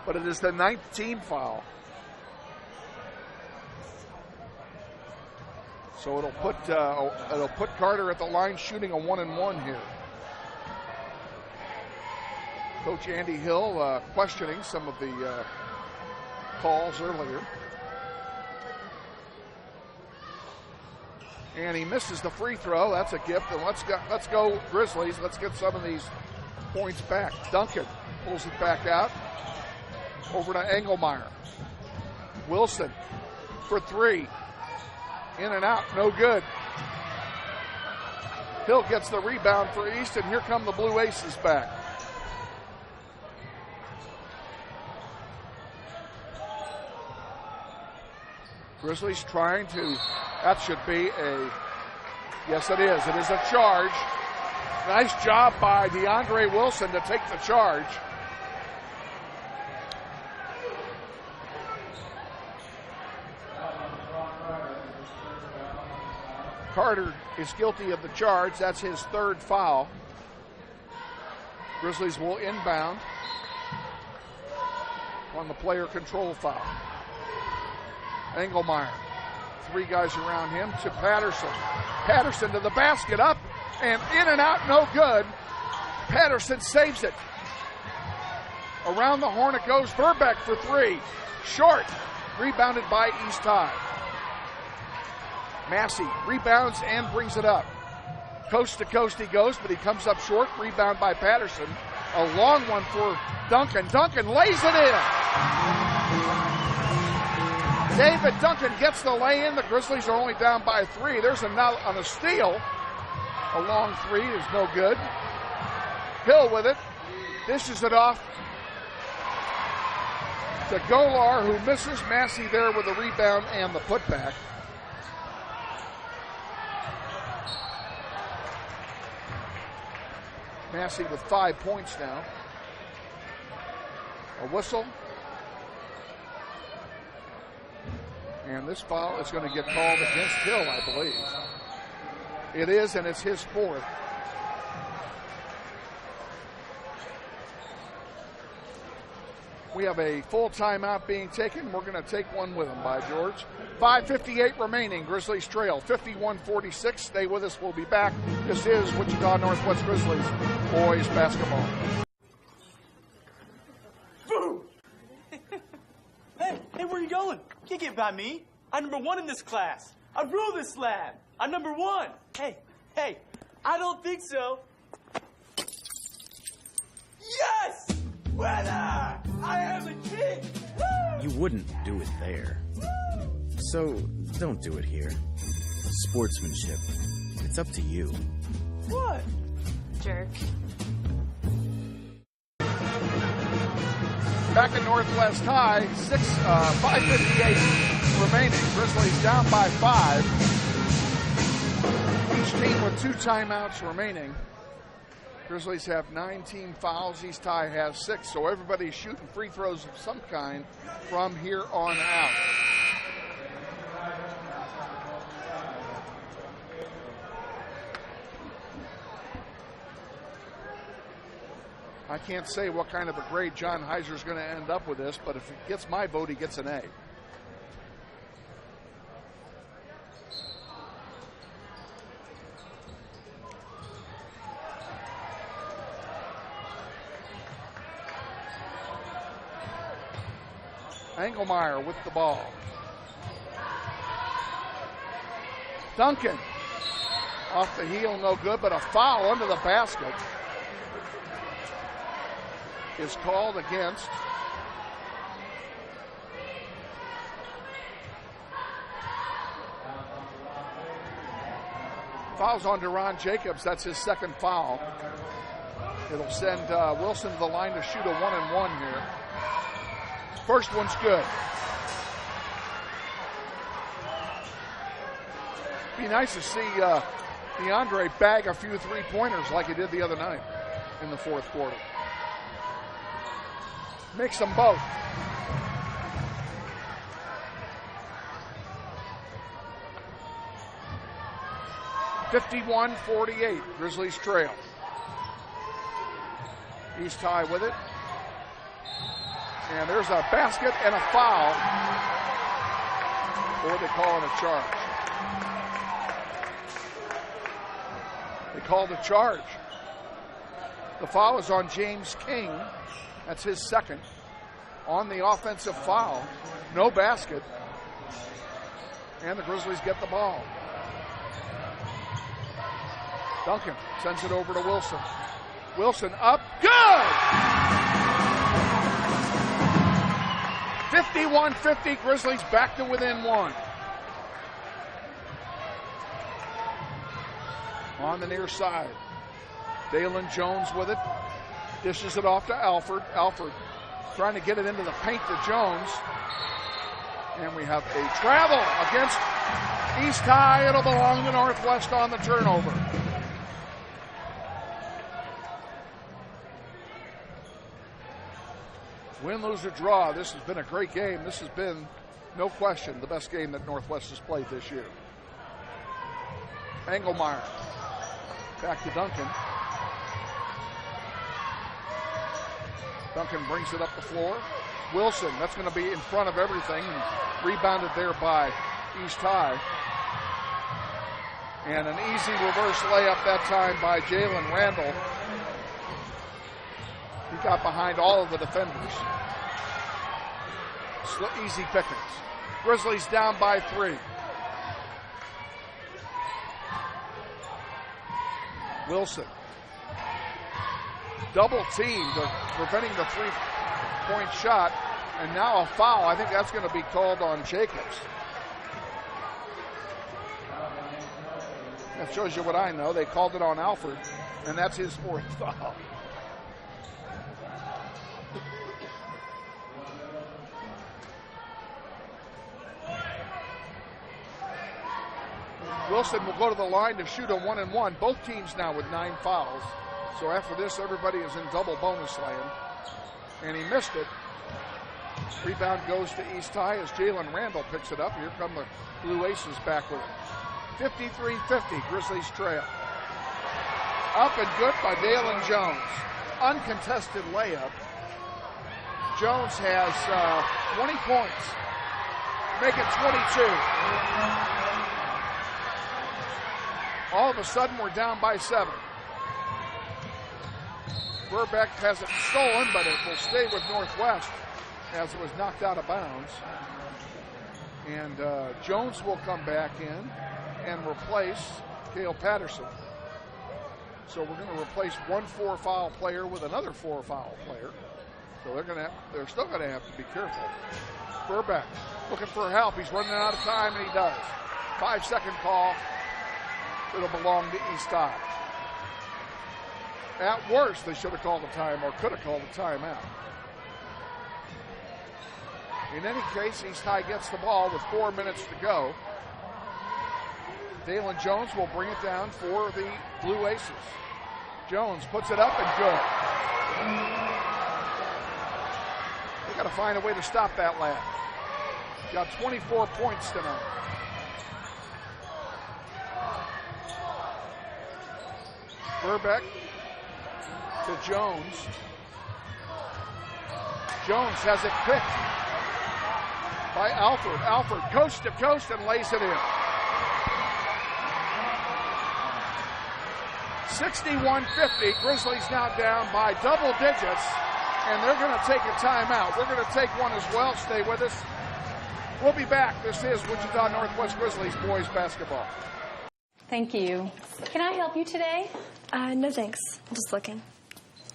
but it is the 9th team foul. So it'll put Carter at the line shooting a 1-and-1 here. Coach Andy Hill questioning some of the calls earlier. And he misses the free throw. That's a gift. And let's go Grizzlies. Let's get some of these points back. Duncan pulls it back out. Over to Engelmeyer. Wilson for three. In and out, no good. Hill gets the rebound for East, and here come the Blue Aces back. Grizzlies trying to, that should be a, yes it is. It is a charge. Nice job by DeAndre Wilson to take the charge. Carter is guilty of the charge. That's his third foul. Grizzlies will inbound on the player control foul. Engelmeyer, three guys around him to Patterson. Patterson to the basket, up and in and out, no good. Patterson saves it. Around the horn it goes. Verbeck for three. Short. Rebounded by East High. Massey rebounds and brings it up. Coast to coast he goes, but he comes up short. Rebound by Patterson. A long one for Duncan. Duncan lays it in. David Duncan gets the lay-in. The Grizzlies are only down by three. There's on a steal. A long three is no good. Hill with it. Dishes it off to Golar, who misses. Massey there with the rebound and the putback. Massey with 5 points now. A whistle. And this foul is going to get called against Hill, I believe. It is, and it's his fourth. We have a full timeout being taken. We're going to take one with them, by George. 5:58 remaining. Grizzlies trail 51-46. Stay with us. We'll be back. This is Wichita Northwest Grizzlies boys basketball. Boom! Hey, where are you going? Can't get by me. I'm number one in this class. I rule this lab. I'm number one. Hey, I don't think so. Yes! Winner! I am the king! Woo! You wouldn't do it there. So, don't do it here. Sportsmanship. It's up to you. What? Jerk. Back at Northwest High, 5:58 remaining. Grizzlies down by 5. Each team with 2 timeouts remaining. Grizzlies have 9 team fouls. East High has 6. So everybody's shooting free throws of some kind from here on out. I can't say what kind of a grade John Heiser's going to end up with this, but if he gets my vote, he gets an A. Engelmeyer with the ball. Duncan off the heel, no good, but a foul under the basket is called against fouls on Deron Jacobs. That's his second foul. It'll send Wilson to the line to shoot a 1-and-1 here. First one's good. Be nice to see DeAndre bag a few three-pointers like he did the other night in the fourth quarter. Makes them both. (51-48). Grizzlies trail. East High with it. And there's a basket and a foul. Or they call it a charge. They called a charge. The foul is on James King. That's his second. On the offensive foul. No basket. And the Grizzlies get the ball. Duncan sends it over to Wilson. Wilson up. Good! 51-50. Grizzlies back to within one. On the near side. Dalen Jones with it. Dishes it off to Alford. Alford trying to get it into the paint to Jones. And we have a travel against East High. It'll belong to Northwest on the turnover. Win, lose, or draw. This has been a great game. This has been, no question, the best game that Northwest has played this year. Engelmeyer. Back to Duncan. Duncan brings it up the floor. Wilson, that's going to be in front of everything. And rebounded there by East High. And an easy reverse layup that time by Jalen Randall. He got behind all of the defenders. Easy pickings. Grizzlies down by 3. Wilson. Double teamed, preventing the three-point shot. And now a foul. I think that's going to be called on Jacobs. That shows you what I know. They called it on Alford, and that's his fourth foul. Wilson will go to the line to shoot a 1-and-1. Both teams now with 9 fouls. So after this, everybody is in double bonus land. And he missed it. Rebound goes to East High as Jalen Randall picks it up. Here come the Blue Aces back with it. 53-50, Grizzlies trail. Up and good by Dalen Jones. Uncontested layup. Jones has 20 points. Make it 22. All of a sudden, we're down by 7. Burbeck has it stolen, but it will stay with Northwest as it was knocked out of bounds. And Jones will come back in and replace Cale Patterson. So we're going to replace one 4-foul player with another 4-foul player. So they're still going to have to be careful. Burbeck looking for help. He's running out of time, and he does. 5-second call. It'll belong to East High. At worst, they should have called a time or could have called a timeout. In any case, East High gets the ball with 4 minutes to go. Dalen Jones will bring it down for the Blue Aces. Jones puts it up and good. They got to find a way to stop that lad. Got 24 points tonight. Burbeck to Jones. Jones has it picked by Alford. Alford coast to coast and lays it in. 61-50. Grizzlies now down by double digits, and they're going to take a timeout. We're going to take one as well. Stay with us. We'll be back. This is Wichita Northwest Grizzlies boys basketball. Thank you. Can I help you today? No thanks. I'm just looking.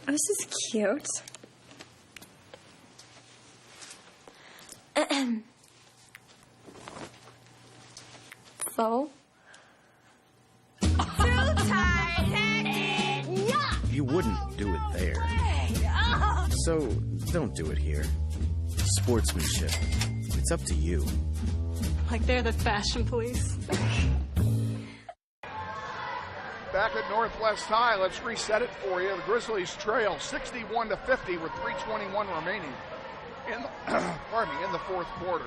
Oh, this is cute. So? Too tight-headed! Yeah! You wouldn't do it there. So, don't do it here. Sportsmanship. It's up to you. Like they're the fashion police. Back at Northwest High, let's reset it for you. The Grizzlies trail 61-50 with 3:21 remaining in the fourth quarter.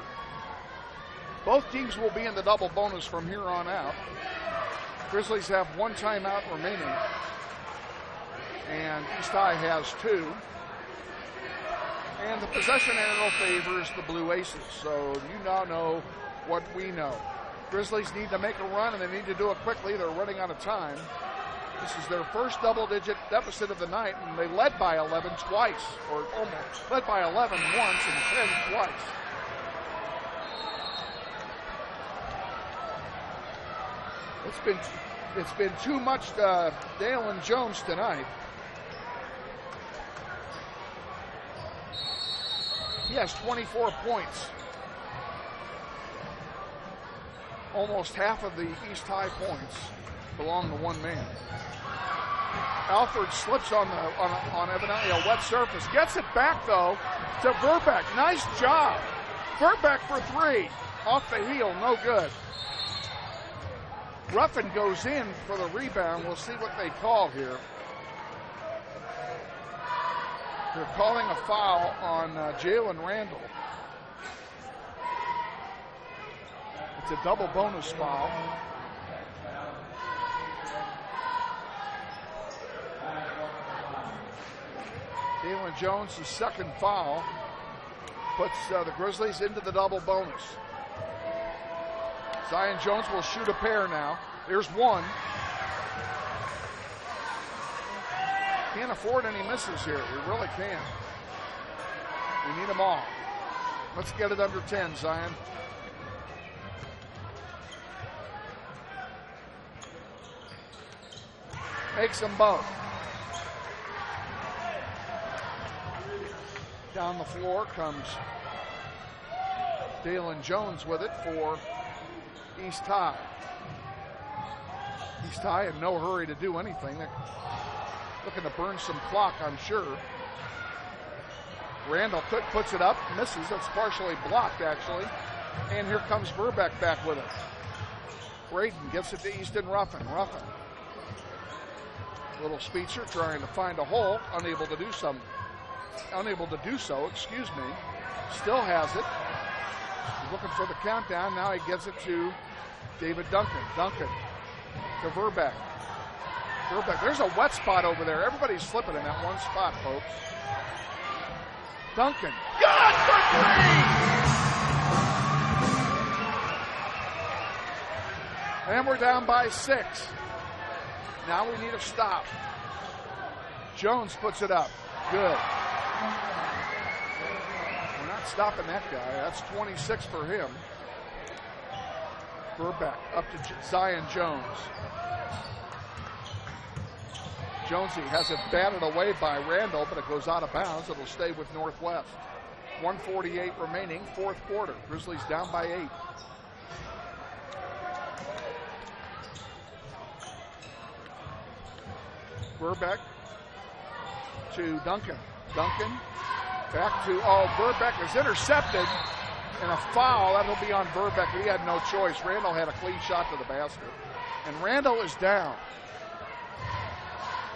Both teams will be in the double bonus from here on out. Grizzlies have one timeout remaining, and East High has two. And the possession arrow favors the Blue Aces, so you now know what we know. Grizzlies need to make a run, and they need to do it quickly. They're running out of time. This is their first double-digit deficit of the night, and they led by 11 twice, or almost led by 11 once and 10 twice. It's been too much Dalen Jones tonight. He has 24 points. Almost half of the East High points belong to one man. Alford slips on evidently a wet surface. Gets it back, though, to Verbeck. Nice job. Verbeck for three. Off the heel, no good. Ruffin goes in for the rebound. We'll see what they call here. They're calling a foul on Jalen Randall. It's a double bonus foul. Dalen Jones' second foul puts the Grizzlies into the double bonus. Zion Jones will shoot a pair now. There's one. Can't afford any misses here. We really can't. We need them all. Let's get it under 10, Zion. Makes them both. Down the floor comes Dalen Jones with it for East High. East High in no hurry to do anything. They're looking to burn some clock, I'm sure. Randall puts it up, misses. It's partially blocked, actually. And here comes Verbeck back with it. Braden gets it to Easton Ruffin. Ruffin. Little Speetzer trying to find a hole, unable to do so, Still has it. He's looking for the countdown. Now he gets it to David Duncan. Duncan to Verbeck. Verbeck, there's a wet spot over there. Everybody's slipping in that one spot, folks. Duncan. Good for three! And we're down by 6. Now we need a stop. Jones puts it up. Good. We're not stopping that guy. That's 26 for him. Verbeck up to Zion Jones. Jonesy has it batted away by Randall, but it goes out of bounds. It'll stay with Northwest. 1:48 remaining, fourth quarter. Grizzlies down by 8. Verbeck to Duncan. Duncan back to, Verbeck is intercepted, and a foul. That'll be on Verbeck. He had no choice. Randall had a clean shot to the basket. And Randall is down.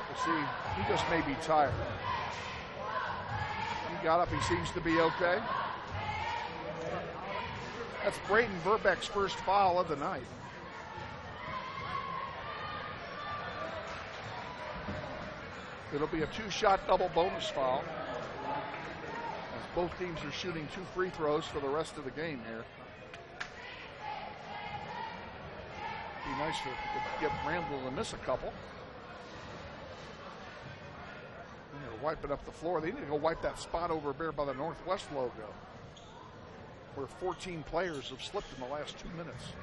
We'll see, he just may be tired. He got up, he seems to be okay. That's Braden Verbeck's first foul of the night. It'll be a 2-shot double bonus foul, as both teams are shooting 2 free throws for the rest of the game here. Be nice to get Randall to miss a couple. And they're wiping up the floor. They need to go wipe that spot over there by the Northwest logo, where 14 players have slipped in the last 2 minutes.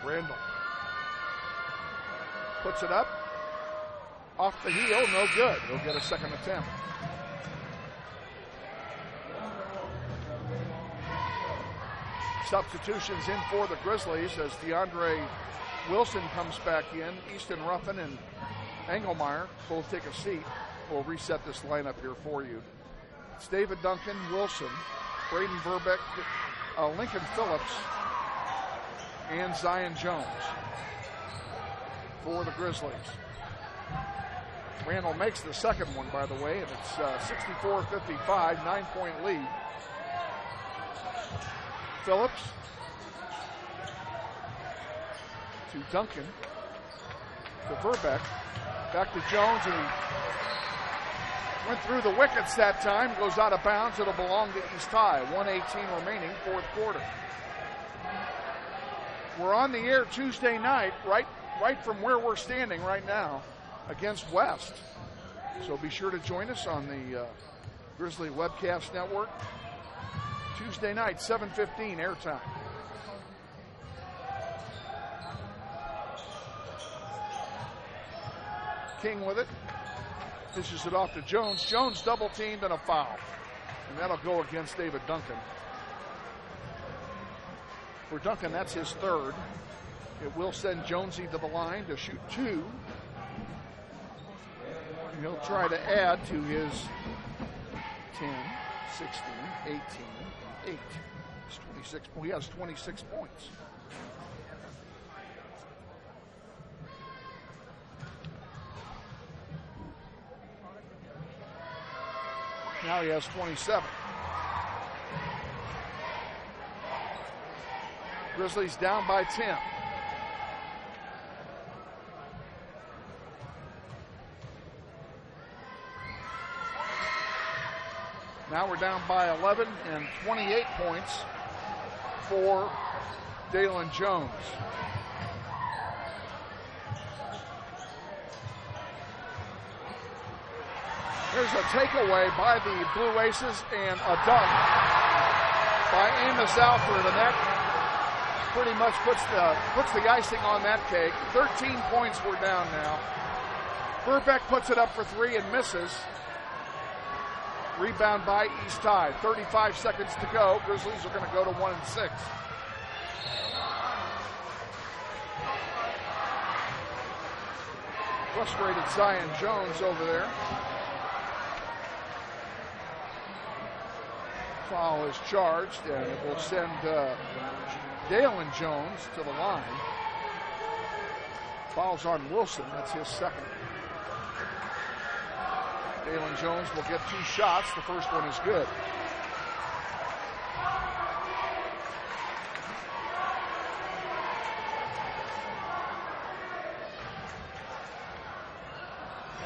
Randall puts it up. Off the heel, no good. He'll get a second attempt. Substitutions in for the Grizzlies as DeAndre Wilson comes back in. Easton Ruffin and Engelmeyer both take a seat. We'll reset this lineup here for you. It's David Duncan, Wilson, Braden Verbeck, Lincoln Phillips, and Zion Jones. for the Grizzlies. Randall makes the second one, by the way, and it's 64-55, 9-point lead. Phillips to Duncan, to Verbeck, back to Jones, and he went through the wickets that time, goes out of bounds. It'll belong to East High. 1:18 remaining, fourth quarter. We're on the air Tuesday night, right from where we're standing right now, against West. So be sure to join us on the Grizzly Webcast Network. Tuesday night, 7:15 airtime. King with it. Dishes it off to Jones. Jones double teamed and a foul. And that'll go against David Duncan. For Duncan, that's his third. It will send Jonesy to the line to shoot two. And he'll try to add to his 10, 16, 18, 8. It's 26. He has 26 points. Now he has 27. Grizzlies down by 10. Now we're down by 11 and 28 points for Dalen Jones. There's a takeaway by the Blue Aces and a dunk by Amos Alford, and that pretty much puts the icing on that cake. 13 points we're down now. Verbeck puts it up for three and misses. Rebound by East High. 35 seconds to go. Grizzlies are going to go to 1-6. Frustrated Zion Jones over there. Foul is charged, and it will send Dalen Jones to the line. Foul's on Wilson. That's his second. Dalen Jones will get two shots. The first one is good.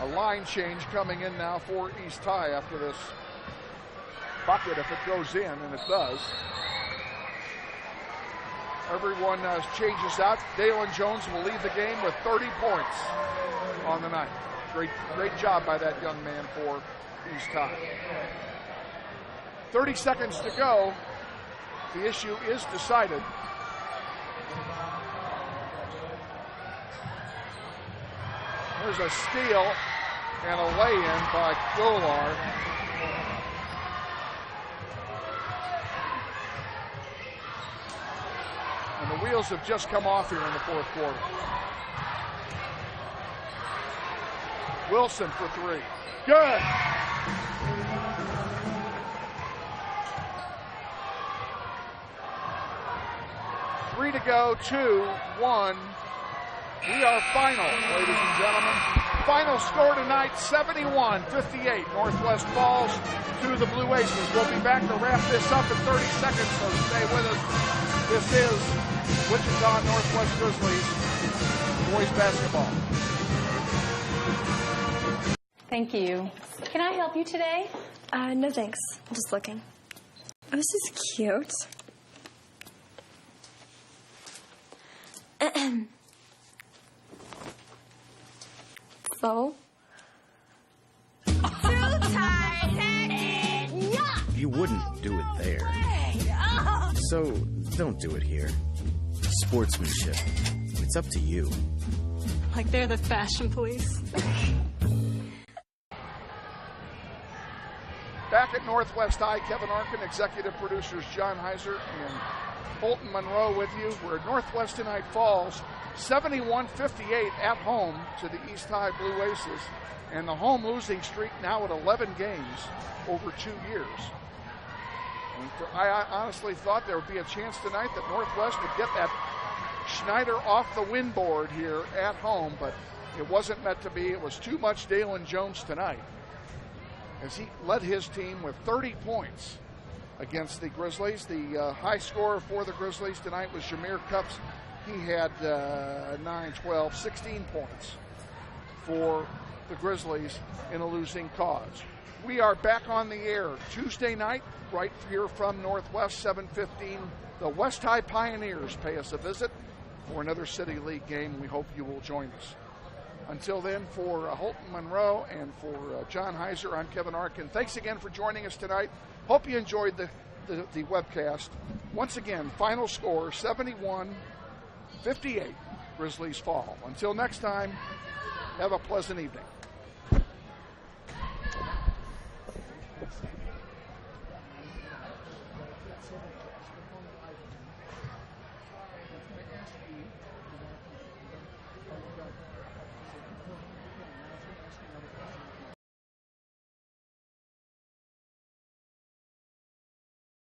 A line change coming in now for East High after this bucket, if it goes in, and it does. Everyone changes out. Dalen Jones will lead the game with 30 points on the night. Great job by that young man for East High. 30 seconds to go. The issue is decided. There's a steal and a lay-in by Golar. And the wheels have just come off here in the fourth quarter. Wilson for three. Good. Three to go, 2-1. We are final, ladies and gentlemen. Final score tonight, 71-58. Northwest falls to the Blue Aces. We'll be back to wrap this up in 30 seconds, so stay with us. This is Wichita Northwest Grizzlies boys basketball. Thank you. Can I help you today? No thanks. I'm just looking. Oh, this is cute. So? You wouldn't do it there. So, don't do it here. Sportsmanship. It's up to you. Like they're the fashion police. Back at Northwest High, Kevin Arkin, executive producers John Heiser and Bolton Monroe with you. Where Northwest tonight falls 71-58 at home to the East High Blue Aces. And the home losing streak now at 11 games over 2 years. And I honestly thought there would be a chance tonight that Northwest would get that Schneider off the win board here at home, but it wasn't meant to be. It was too much Dalen Jones tonight, as he led his team with 30 points against the Grizzlies. The high scorer for the Grizzlies tonight was Jameer Cups. He had 9, 12, 16 points for the Grizzlies in a losing cause. We are back on the air Tuesday night, right here from Northwest, 7:15. The West High Pioneers pay us a visit for another City League game. We hope you will join us. Until then, for Holton Monroe and for John Heiser, I'm Kevin Arkin. Thanks again for joining us tonight. Hope you enjoyed the webcast. Once again, final score 71-58. Grizzlies fall. Until next time, have a pleasant evening.